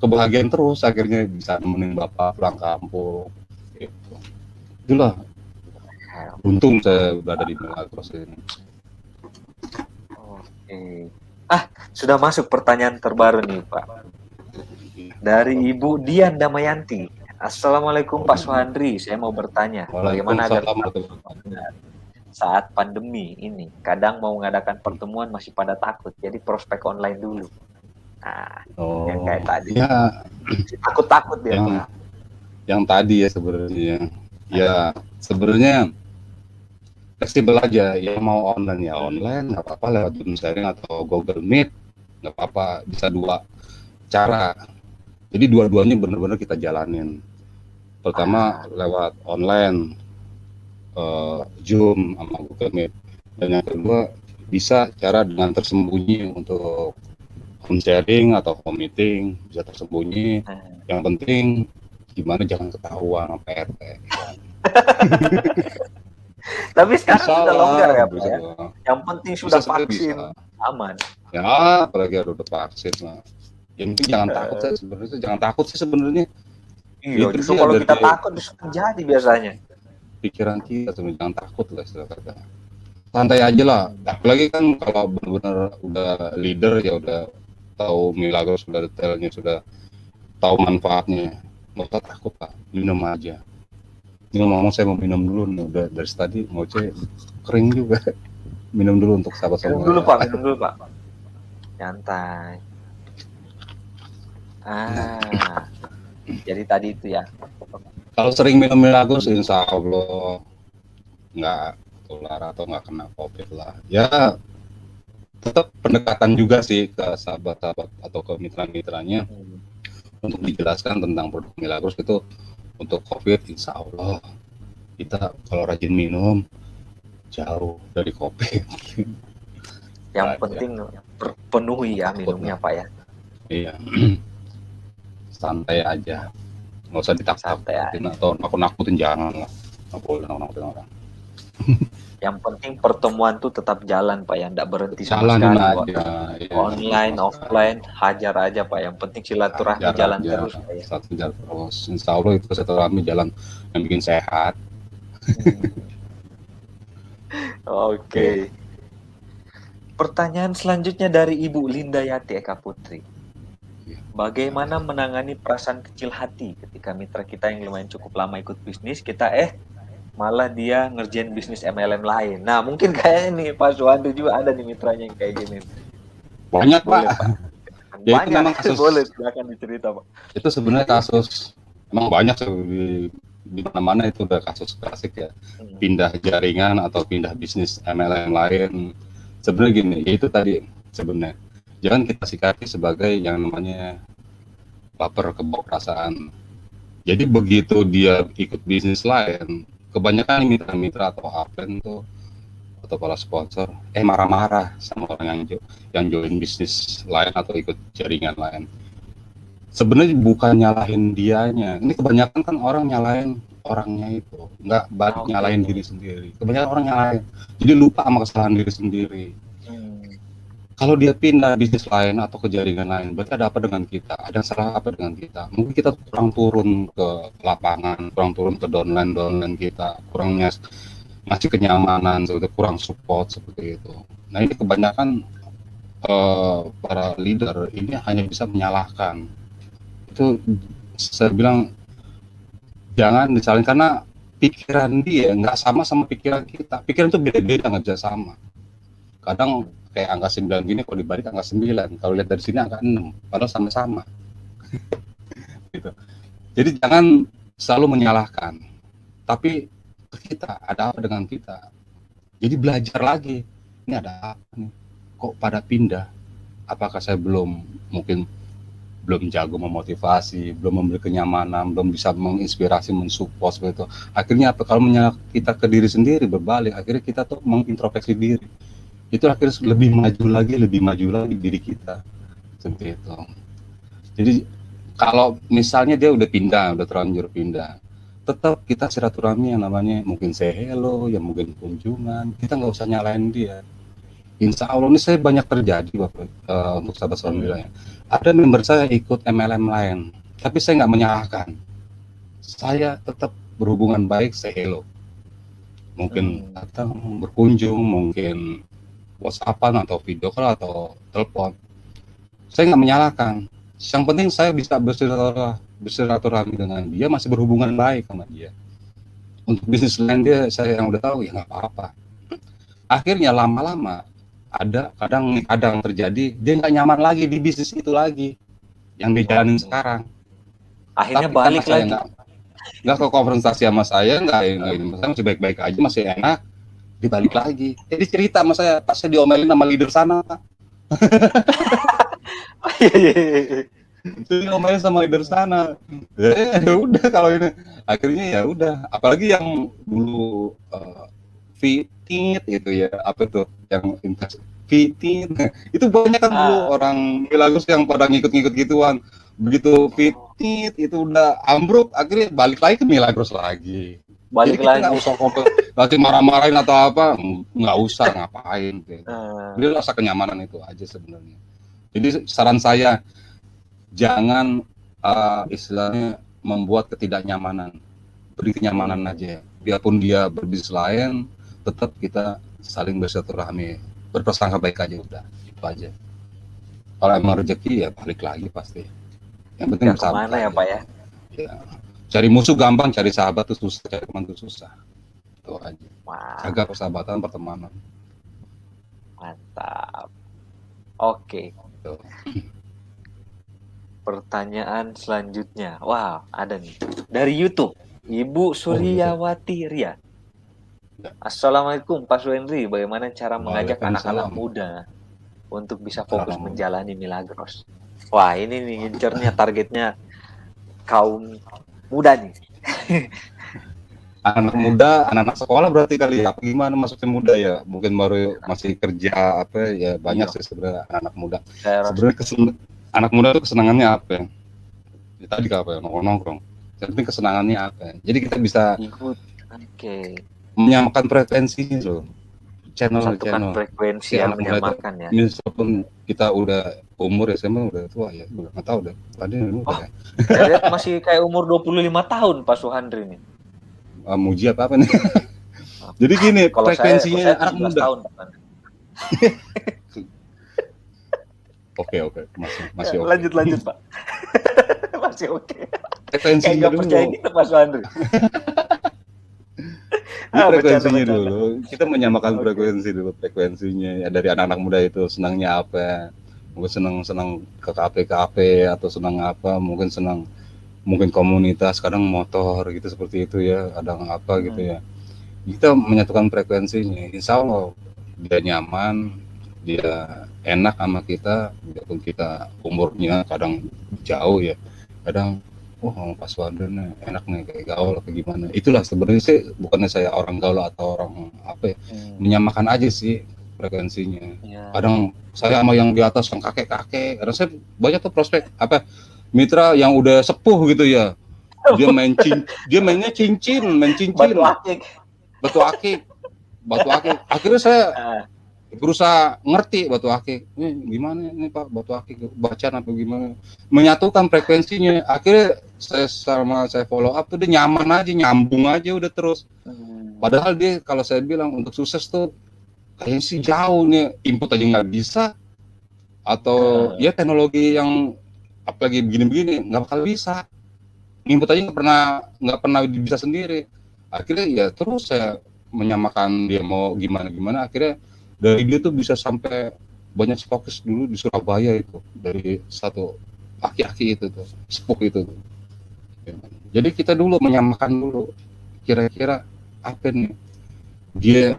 [SPEAKER 2] kebahagiaan terus, akhirnya bisa nemenin bapak pulang kampung gitu. Itulah untung saya berada di Milagros ini.
[SPEAKER 1] Oke. Sudah masuk pertanyaan terbaru nih Pak dari Ibu Dian Damayanti. Assalamualaikum Pak Suhandri, saya mau bertanya bagaimana agar saat pandemi ini kadang mau mengadakan pertemuan masih pada takut, jadi prospek online dulu. Nah, yang kayak tadi
[SPEAKER 2] ya,
[SPEAKER 1] takut dia Pak.
[SPEAKER 2] Yang tadi ya sebenarnya ya sebenarnya fleksibel aja, yang mau online ya online, nggak apa-apa lewat Zoom sharing atau Google Meet, nggak apa-apa, bisa dua cara. Jadi dua-duanya benar-benar kita jalanin. Pertama lewat online, Zoom sama Google Meet, dan yang kedua bisa cara dengan tersembunyi untuk home sharing atau home meeting, bisa tersembunyi.
[SPEAKER 1] Nah,
[SPEAKER 2] Yang penting gimana jangan ketahuan sama RT.
[SPEAKER 1] tapi sekarang
[SPEAKER 2] Bisa
[SPEAKER 1] sudah longgar
[SPEAKER 2] lah,
[SPEAKER 1] ya Pak
[SPEAKER 2] bisa
[SPEAKER 1] ya.
[SPEAKER 2] lah.
[SPEAKER 1] Yang penting
[SPEAKER 2] Bisa
[SPEAKER 1] sudah
[SPEAKER 2] sebenarnya bisa.
[SPEAKER 1] vaksin, aman.
[SPEAKER 2] Ya, apalagi ada udah vaksin lah. Yang penting jangan takut
[SPEAKER 1] Eh,
[SPEAKER 2] sih sebenarnya. Jangan takut sih sebenarnya.
[SPEAKER 1] iya,
[SPEAKER 2] Itu
[SPEAKER 1] justru
[SPEAKER 2] dia
[SPEAKER 1] kalau
[SPEAKER 2] dari
[SPEAKER 1] kita takut justru terjadi biasanya.
[SPEAKER 2] pikiran kita sebenarnya. Jangan takut lah istilah kata. Santai aja lah.
[SPEAKER 1] Hmm.
[SPEAKER 2] Apalagi kan kalau benar-benar udah leader ya udah tahu Milagros, sudah detailnya, sudah tahu manfaatnya. Nggak usah takut lah. Minum aja. Ini ngomong saya mau minum dulu nih. Udah dari tadi ngoceh kering juga. Minum dulu untuk sahabat
[SPEAKER 1] Minum
[SPEAKER 2] semua
[SPEAKER 1] dulu
[SPEAKER 2] ya.
[SPEAKER 1] Pak, minum dulu Pak. Nyantai.
[SPEAKER 2] Nah,
[SPEAKER 1] Jadi tadi itu ya.
[SPEAKER 2] kalau sering minum Milagros insya Allah nggak tular atau nggak kena COVID lah. Ya tetap pendekatan juga sih ke sahabat-sahabat atau ke mitra-mitranya
[SPEAKER 1] Hmm.
[SPEAKER 2] untuk dijelaskan tentang produk Milagros itu untuk COVID insya Allah kita kalau rajin minum jauh dari COVID.
[SPEAKER 1] Yang
[SPEAKER 2] Aja.
[SPEAKER 1] penting penuhi ya
[SPEAKER 2] Takut
[SPEAKER 1] minumnya
[SPEAKER 2] lah.
[SPEAKER 1] Pak ya.
[SPEAKER 2] Iya, santai aja. Nggak usah
[SPEAKER 1] Santai
[SPEAKER 2] ditakut-takutin
[SPEAKER 1] aja.
[SPEAKER 2] atau nakut-nakutin, jangan lah. Nggak boleh nakut-nakutin orang.
[SPEAKER 1] Yang penting pertemuan tuh tetap jalan Pak ya, enggak berhenti sama
[SPEAKER 2] Jalanin
[SPEAKER 1] sekali.
[SPEAKER 2] aja, ya,
[SPEAKER 1] Online,
[SPEAKER 2] sama sekali.
[SPEAKER 1] offline, hajar aja Pak. Yang penting silaturahmi
[SPEAKER 2] Hajar
[SPEAKER 1] jalan
[SPEAKER 2] aja,
[SPEAKER 1] terus Pak ya.
[SPEAKER 2] satu jalan terus. Insya Allah itu silaturahmi jalan yang bikin sehat.
[SPEAKER 1] Hmm.
[SPEAKER 2] Oke.
[SPEAKER 1] Oke. Pertanyaan selanjutnya dari Ibu Linda Yati Eka Putri.
[SPEAKER 2] Iya.
[SPEAKER 1] Bagaimana menangani perasaan kecil hati ketika mitra kita yang lumayan cukup lama ikut bisnis, kita malah dia ngerjain bisnis MLM lain. Nah, mungkin kayaknya nih Pak Suwanto juga ada nih mitranya yang kayak gini.
[SPEAKER 2] Banyak Pak.
[SPEAKER 1] Boleh Pak.
[SPEAKER 2] Ya itu
[SPEAKER 1] Banyak,
[SPEAKER 2] memang kasus.
[SPEAKER 1] boleh silakan dicerita Pak.
[SPEAKER 2] Itu sebenarnya kasus emang banyak sih di mana-mana itu udah kasus klasik ya.
[SPEAKER 1] Hmm.
[SPEAKER 2] Pindah jaringan atau pindah bisnis MLM lain. Sebenarnya gini, ya itu tadi sebenarnya. Jangan kita sikapi sebagai yang namanya baper kebawa perasaan. Jadi begitu dia ikut bisnis lain, kebanyakan mitra-mitra atau upline tuh atau para sponsor marah-marah sama orang yang join bisnis lain atau ikut jaringan lain. Sebenarnya bukan nyalahin dianya. Ini kebanyakan kan orang nyalahin orangnya itu, nggak balik nyalahin diri sendiri. Kebanyakan orang nyalahin, jadi lupa sama kesalahan diri sendiri. Kalau dia pindah bisnis lain atau ke jaringan lain, berarti ada apa dengan kita? Ada salah apa dengan kita? Mungkin kita kurang turun ke lapangan, kurang turun ke downline kita, kurang ngasih kenyamanan, seperti kurang support seperti itu. Nah ini kebanyakan para leader ini hanya bisa menyalahkan. Itu saya bilang jangan disalahin karena pikiran dia nggak sama pikiran kita. Pikiran itu beda-beda, nggak bisa sama. Kadang kayak angka 9 gini, kalau dibalik angka 9, kalau lihat dari sini angka 6, padahal sama-sama. Gitu. Jadi jangan selalu menyalahkan, tapi kita ada apa dengan kita. Jadi belajar lagi, ini ada apa nih, kok pada pindah, apakah saya mungkin belum jago memotivasi, belum memberi kenyamanan, belum bisa menginspirasi, mensupport seperti itu. Akhirnya apa, kalau kita ke diri sendiri berbalik, akhirnya kita tuh mengintrospeksi diri, itu akhirnya lebih maju lagi diri kita seperti itu. Jadi kalau misalnya dia udah terlanjur pindah, tetap kita silaturahmi yang namanya mungkin say hello, yang mungkin kunjungan, kita nggak usah nyalain dia. Insya Allah ini saya banyak terjadi Bapak, untuk sahabat Alhamdulillah ya. Ada member saya ikut MLM lain, tapi saya nggak menyalahkan. Saya tetap berhubungan baik, say hello. Mungkin datang berkunjung, mungkin WhatsAppan atau video call atau telepon. Saya nggak menyalahkan. Yang penting saya bisa bersilaturahmi dengan dia, masih berhubungan baik sama dia. Untuk bisnis lain dia saya yang udah tahu ya nggak apa-apa. Akhirnya lama-lama kadang terjadi dia nggak nyaman lagi di bisnis itu lagi yang dijalanin sekarang.
[SPEAKER 1] Akhirnya
[SPEAKER 2] tapi
[SPEAKER 1] balik
[SPEAKER 2] saya
[SPEAKER 1] lagi.
[SPEAKER 2] Nggak ke konfrontasi sama saya, saya masih baik-baik aja, masih enak, dibalik lagi. Jadi cerita sama saya, Pak saya diomelin sama leader sana, Pak. Jadi diomelin sama leader sana. Ya udah kalau ini akhirnya ya udah. Apalagi yang dulu Fitit itu ya, apa tuh yang invest Fitit. Itu banyak kan dulu orang Milagros yang pada ngikut-ngikut gituan. Begitu Fitit itu udah ambruk, akhirnya balik lagi ke Milagros lagi. Jadi
[SPEAKER 1] Balik
[SPEAKER 2] kita nggak
[SPEAKER 1] lagi.
[SPEAKER 2] usah nanti marah-marahin atau apa, nggak usah ngapain. Gitu. Dia rasa kenyamanan itu aja sebenarnya. Jadi saran saya, jangan istilahnya membuat ketidaknyamanan, beri kenyamanan aja. Biarpun dia berbisnis lain, tetap kita saling bersilaturahmi, berprasangka baik aja udah, itu aja. Kalau emang rezeki ya balik lagi pasti. Yang penting
[SPEAKER 1] Nggak kemana ya Pak ya?
[SPEAKER 2] Ya. Cari musuh gampang, cari sahabat tuh susah, cari teman tuh susah. Itu aja. Jaga persahabatan, pertemanan.
[SPEAKER 1] Mantap. Oke.
[SPEAKER 2] Tuh.
[SPEAKER 1] Pertanyaan selanjutnya. Wah, ada nih. Dari YouTube. Ibu Suryawati Ria. Assalamualaikum Pak Suhendri. Bagaimana cara mengajak anak-anak muda untuk bisa fokus menjalani Milagros? Wah, ini nih ngincernya, targetnya kaum muda nih.
[SPEAKER 2] Anak muda, anak-anak sekolah berarti kali ya? Gimana maksudnya muda ya? Mungkin baru masih kerja apa ya? Banyak sih sebenarnya anak muda. Sebenarnya anak muda tuh kesenangannya apa ya? Ya, tadi apa ya? Nongkrong. Yang penting kesenangannya apa ya? Jadi kita bisa menyamakan frekuensinya loh. Channel
[SPEAKER 1] frekuensi yang menyamakan ya.
[SPEAKER 2] Meskipun kita udah umur ya, SMA udah tua ya, udah nggak tahu deh. Tadi
[SPEAKER 1] ya. Saya lihat masih kayak umur 25 tahun Pak Suhandri nih.
[SPEAKER 2] Muji apa nih? Jadi gini,
[SPEAKER 1] kalau
[SPEAKER 2] frekuensinya
[SPEAKER 1] saya
[SPEAKER 2] anak muda.
[SPEAKER 1] Tahun,
[SPEAKER 2] Oke, masih oke.
[SPEAKER 1] Lanjut Pak. Masih oke.
[SPEAKER 2] Frekuensinya dulu.
[SPEAKER 1] Percaya gitu Pak Suhandri.
[SPEAKER 2] Frekuensinya dulu, kita menyamakan frekuensinya ya, dari anak-anak muda itu senangnya apa, mungkin senang ke kafe atau senang apa, mungkin komunitas, kadang motor gitu seperti itu ya, kadang apa gitu ya. Kita menyatukan frekuensinya, insya Allah dia nyaman, dia enak sama kita, walaupun kita umurnya kadang jauh ya, kadang Pak Suwardi enak nih kayak gaul atau gimana. Itulah sebenarnya sih, bukannya saya orang gaul atau orang apa ya, menyamakan aja sih frekuensinya. Kadang saya sama yang di atas, yang kakek-kakek, kadang saya banyak tuh prospek apa mitra yang udah sepuh gitu ya. Dia mainnya cincin. Batu akik. Akhirnya saya berusaha ngerti batu akik. Gimana nih Pak batu akik, bacaan apa gimana? Menyatukan frekuensinya. Akhirnya saya follow up tuh dia nyaman aja, nyambung aja udah terus. Padahal dia kalau saya bilang untuk sukses tuh kayaknya sih jauh nih, input aja nggak bisa, atau ya teknologi yang apalagi begini-begini nggak bakal bisa. Input aja nggak pernah bisa sendiri. Akhirnya ya terus saya menyamakan dia mau gimana, akhirnya dari dia tuh bisa sampai banyak fokus dulu di Surabaya itu, dari satu aki-aki itu tuh, sepuh itu tuh. Jadi kita dulu menyamakan dulu kira-kira apa nih dia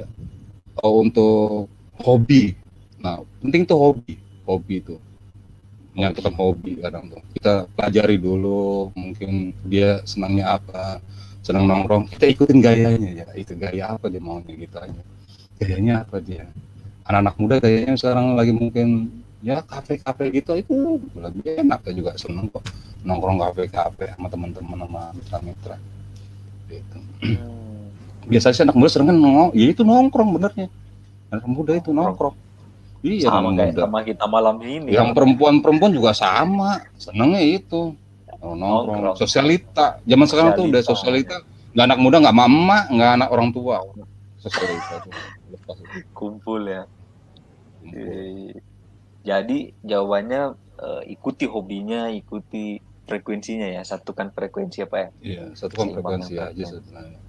[SPEAKER 2] untuk hobi. Nah, penting tuh hobi itu. Menyatukan hobi kadang tuh. Kita pelajari dulu, mungkin dia senangnya apa, senang nongkrong, kita ikutin gayanya ya. Itu gaya apa dia maunya gitu aja. Gayanya apa dia? Anak-anak muda kayaknya sekarang lagi mungkin ya kafe-kafe gitu, itu lebih enak, ya juga seneng kok nongkrong kafe-kafe sama teman-teman sama mitra-mitra gitu. Biasanya sih anak muda sering kan itu nongkrong benernya. Anak muda itu nongkrong. Iya,
[SPEAKER 1] sama kita malam ini.
[SPEAKER 2] Yang perempuan juga sama, senengnya itu nongkrong. Sosialita. Zaman sekarang tuh udah sosialita. Nggak anak muda, nggak emak, nggak anak orang tua. Sosialita tuh.
[SPEAKER 1] Kumpul ya. Jadi jawabannya ikuti hobinya, ikuti frekuensinya ya, satukan frekuensi apa ya?
[SPEAKER 2] Iya, satukan frekuensi aja sebenarnya.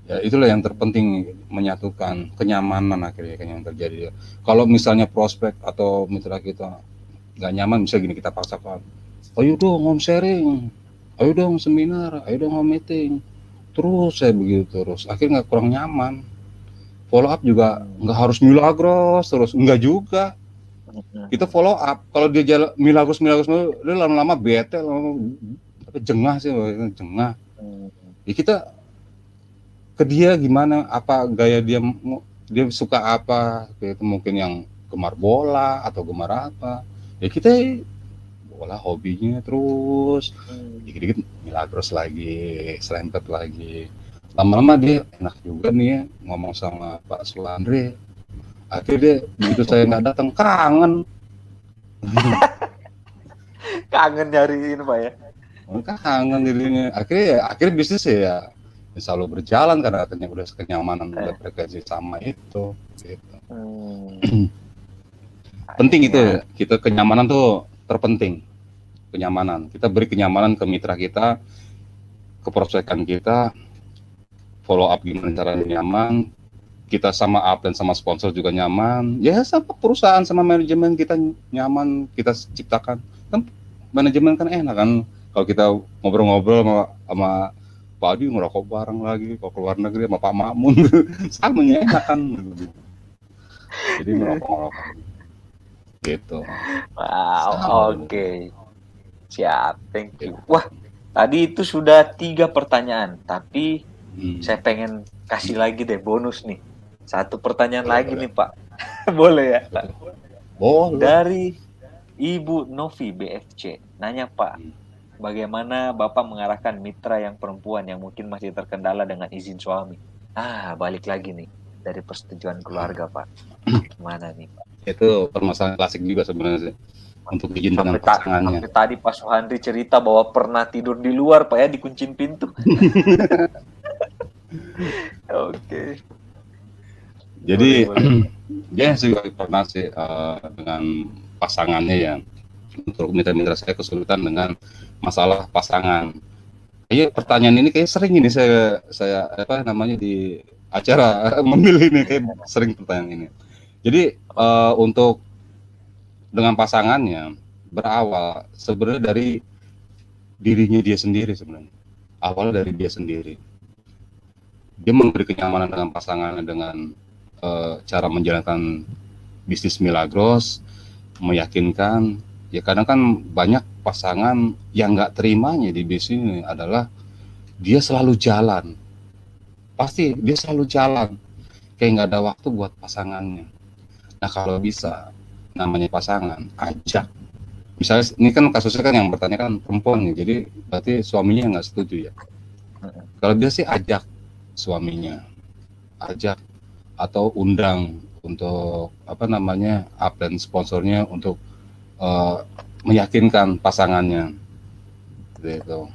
[SPEAKER 2] Ya itulah yang terpenting, menyatukan kenyamanan akhirnya kan yang terjadi. Kalau misalnya prospek atau mitra kita nggak nyaman, bisa gini kita paksakan, ayo dong home sharing, ayo dong seminar, ayo dong home meeting, terus saya begitu terus, akhirnya nggak kurang nyaman. Follow up juga nggak harus Milagros terus, enggak juga. Kita follow up, kalau dia jalan Milagros lu lama-lama bete, jengah sih, jengah. Ya kita ke dia gimana, apa gaya dia dia suka apa, itu mungkin yang gemar bola atau gemar apa. Ya kita bola hobinya terus, dikit-dikit Milagros lagi, selempet lagi. Lama-lama dia enak juga nih ya ngomong sama Pak Suandre. Akhirnya dia begitu saya nggak datang kangen.
[SPEAKER 1] Kangen nyariin Pak ya.
[SPEAKER 2] Kangen dirinya. Akhirnya bisnis ya selalu berjalan karena katanya udah kenyamanan, udah frekuensi sama itu. Gitu. Penting itu ya, kita kenyamanan tuh terpenting. Kenyamanan. Kita beri kenyamanan ke mitra kita, ke prospekan kita, follow up gimana caranya nyaman, kita sama up dan sama sponsor juga nyaman, ya sama perusahaan sama manajemen kita nyaman, kita ciptakan. Kan manajemen kan enak kan kalau kita ngobrol-ngobrol sama Pak Adi ngerokok bareng lagi, kalau keluar negeri sama Pak Makmun sama enak kan. Jadi ngerokok gitu.
[SPEAKER 1] Wow, oke. Siap, thank you. Wah, tadi itu sudah 3 pertanyaan, tapi saya pengen kasih lagi deh bonus nih. 1 pertanyaan lagi nih Pak. Boleh ya?
[SPEAKER 2] Boleh.
[SPEAKER 1] Dari Ibu Novi BFC, nanya Pak, bagaimana Bapak mengarahkan mitra yang perempuan yang mungkin masih terkendala dengan izin suami? Balik lagi nih dari persetujuan keluarga Pak. Gimana nih Pak?
[SPEAKER 2] Itu permasalahan klasik juga sebenarnya sih. Untuk izin dengan pasangannya.
[SPEAKER 1] Sampai tadi Pak Suhandri cerita bahwa pernah tidur di luar Pak ya, dikuncin pintu. Oke.
[SPEAKER 2] Jadi dia juga pernah sih dengan pasangannya ya. Untuk mitra-mitra saya kesulitan dengan masalah pasangan. Iya, pertanyaan ini kayak sering ini saya apa namanya di acara memilih ini kayak sering pertanyaan ini. Jadi untuk dengan pasangannya berawal sebenarnya dari dirinya dia sendiri sebenarnya. Awalnya dari dia sendiri. Dia memberi kenyamanan dengan pasangannya dengan cara menjalankan bisnis Milagros, meyakinkan. Ya kadang kan banyak pasangan yang nggak terimanya di bisnis ini adalah dia selalu jalan. Pasti dia selalu jalan. Kayak nggak ada waktu buat pasangannya. Nah kalau bisa, namanya pasangan, ajak. Misalnya ini kan kasusnya kan yang bertanya kan perempuan nih, jadi berarti suaminya nggak setuju ya. Kalau bisa sih ajak suaminya, ajak atau undang untuk apa namanya up dan sponsornya untuk meyakinkan pasangannya. Gitu.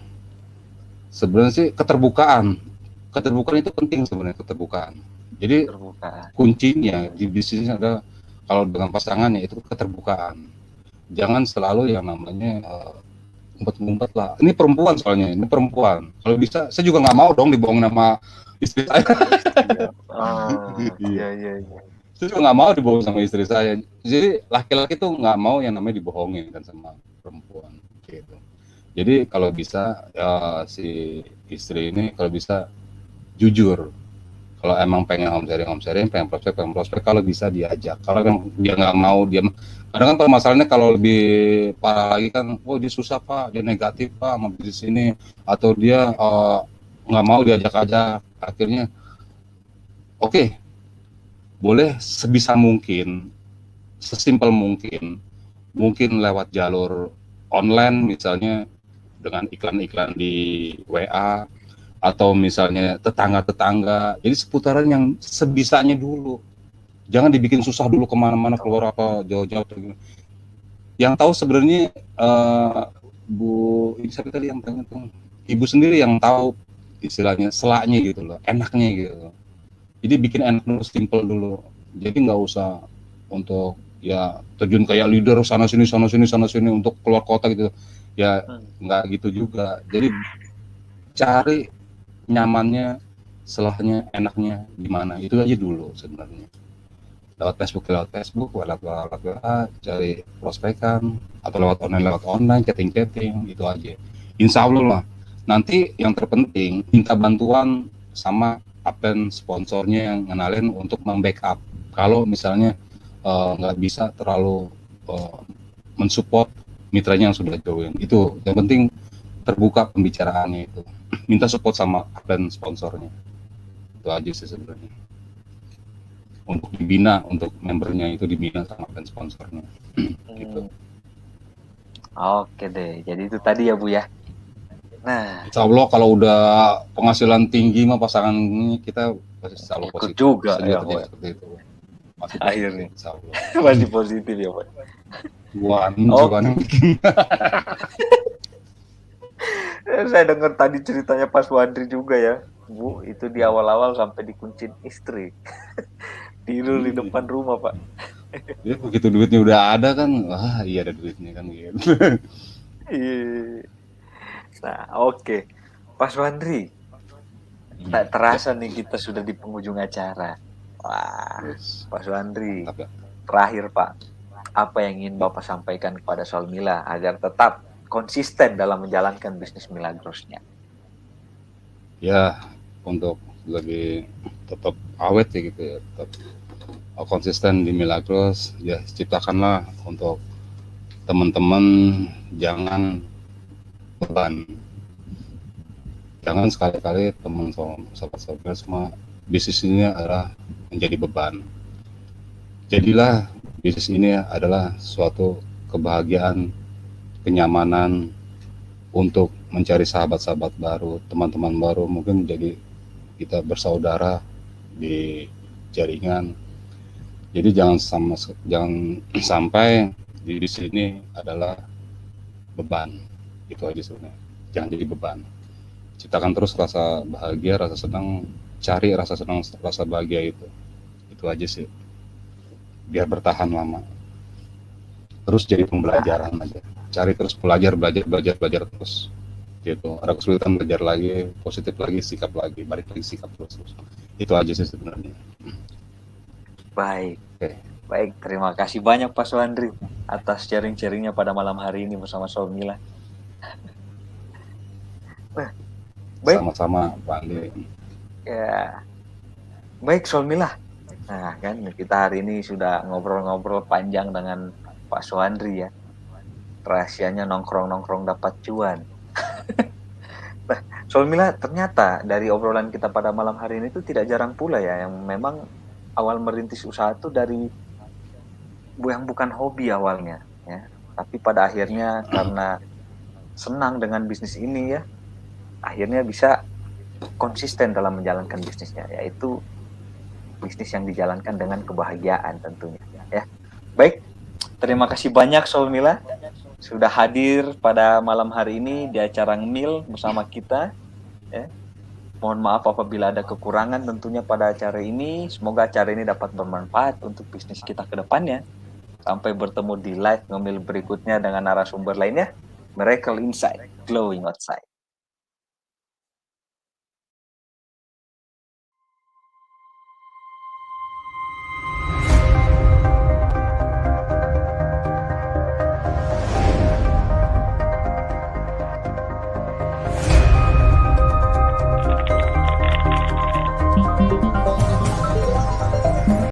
[SPEAKER 2] Sebenarnya sih keterbukaan itu penting sebenarnya, keterbukaan. Jadi kuncinya di bisnis ada kalau dengan pasangannya itu keterbukaan. Jangan selalu yang namanya ngumpet-ngumpet lah. Ini perempuan soalnya, ini perempuan. Kalau bisa, saya juga nggak mau dong dibohongin sama istri saya.
[SPEAKER 1] Iya.
[SPEAKER 2] Saya juga nggak mau dibohongin sama istri saya. Jadi laki-laki tuh nggak mau yang namanya dibohongin kan sama perempuan. Gitu. Jadi kalau bisa si istri ini kalau bisa jujur. Kalau emang pengen home sharing, pengen prospek, kalau bisa diajak. Kalau dia nggak mau, dia kadang kan permasalahannya kalau lebih parah lagi kan, dia susah Pak, dia negatif Pak sama bisnis ini, atau dia nggak mau diajak-ajak. Akhirnya, oke, boleh sebisa mungkin, sesimpel mungkin lewat jalur online misalnya dengan iklan-iklan di WA, atau misalnya tetangga-tetangga. Jadi seputaran yang sebisanya dulu. Jangan dibikin susah dulu kemana-mana keluar apa jauh-jauh. Yang tahu sebenarnya Bu, ini siapa tadi yang tanya tuh? Ibu sendiri yang tahu istilahnya selaknya gitu loh, enaknya gitu. Jadi bikin enak dulu, simple dulu. Jadi nggak usah untuk ya terjun kayak leader sana sini untuk keluar kota gitu. Ya nggak gitu juga. Jadi cari nyamannya, selahnya, enaknya gimana, itu aja dulu sebenarnya. Lewat Facebook, lewat cari prospekan, atau lewat online, chatting, itu aja. Insya Allah lah. Nanti yang terpenting, minta bantuan sama admin sponsornya yang ngenalin untuk membackup. Kalau misalnya nggak bisa terlalu mensupport mitranya yang sudah join. Itu yang penting terbuka pembicaraannya itu. Minta support sama admin sponsornya. Itu aja sih sebenarnya. untuk dibina, untuk membernya itu dibina sama brand sponsornya. Gitu.
[SPEAKER 1] Oke deh. Jadi itu tadi ya Bu ya. Nah,
[SPEAKER 2] Insya Allah kalau udah penghasilan tinggi mah pasangan kita pasti selalu
[SPEAKER 1] ikut
[SPEAKER 2] positif.
[SPEAKER 1] juga
[SPEAKER 2] Bisa
[SPEAKER 1] ya
[SPEAKER 2] juga
[SPEAKER 1] Pak.
[SPEAKER 2] terjadi seperti itu. Masih positif,
[SPEAKER 1] Akhirnya
[SPEAKER 2] insya Allah.
[SPEAKER 1] masih positif ya Pak.
[SPEAKER 2] Bukan
[SPEAKER 1] Oke.
[SPEAKER 2] yang bikin.
[SPEAKER 1] Saya dengar tadi ceritanya Pas Wadri juga ya. Bu, itu di awal-awal sampai dikuncin istri. Tidur di depan rumah Pak.
[SPEAKER 2] Ya, begitu duitnya udah ada kan, wah iya ada duitnya kan gitu.
[SPEAKER 1] Iya. Nah, oke. Pas Wandri, tak
[SPEAKER 2] Ya,
[SPEAKER 1] terasa nih kita sudah di penghujung acara. Wah,
[SPEAKER 2] terus
[SPEAKER 1] Pak Suandri,
[SPEAKER 2] mantap ya.
[SPEAKER 1] terakhir Pak, apa yang ingin Bapak sampaikan kepada Solmila agar tetap konsisten dalam menjalankan bisnis Milagrosnya?
[SPEAKER 2] Ya, untuk lebih tetap awet ya gitu ya, tetap konsisten di Milagros, ya ciptakanlah untuk teman-teman jangan beban. Jangan sekali-kali teman sobat-sobat semua bisnis ini adalah menjadi beban. Jadilah bisnis ini adalah suatu kebahagiaan, kenyamanan untuk mencari sahabat-sahabat baru, teman-teman baru, mungkin jadi kita bersaudara di jaringan. Jadi jangan sampai di sini adalah beban. Itu aja sebenarnya. Jangan jadi beban. Ciptakan terus rasa bahagia, rasa senang, cari rasa senang, rasa bahagia itu. Itu aja sih. Biar bertahan lama. Terus jadi pembelajaran aja. Cari terus belajar terus. Gitu. Ada kesulitan belajar lagi, positif lagi, sikap lagi, balik lagi sikap terus. Itu aja sih sebenarnya.
[SPEAKER 1] Baik,
[SPEAKER 2] Oke.
[SPEAKER 1] baik. Terima kasih banyak Pak Suandri atas sharing-sharingnya pada malam hari ini bersama Solmila. Nah, baik.
[SPEAKER 2] Sama-sama Pak Andi.
[SPEAKER 1] Ya, baik Solmila. Nah, kan kita hari ini sudah ngobrol-ngobrol panjang dengan Pak Suandri ya. Rahasianya nongkrong-nongkrong dapat cuan. Nah, Solmila, ternyata dari obrolan kita pada malam hari ini itu tidak jarang pula ya yang memang awal merintis usaha itu dari yang bukan hobi awalnya ya, tapi pada akhirnya karena senang dengan bisnis ini ya, akhirnya bisa konsisten dalam menjalankan bisnisnya, yaitu bisnis yang dijalankan dengan kebahagiaan tentunya ya. Baik, terima kasih banyak Solmila sudah hadir pada malam hari ini di acara Ngemil bersama kita ya. Mohon maaf apabila ada kekurangan tentunya pada acara ini. Semoga acara ini dapat bermanfaat untuk bisnis kita ke depannya. Sampai bertemu di live Ngemil berikutnya dengan narasumber lainnya. Miracle Inside, Glowing Outside.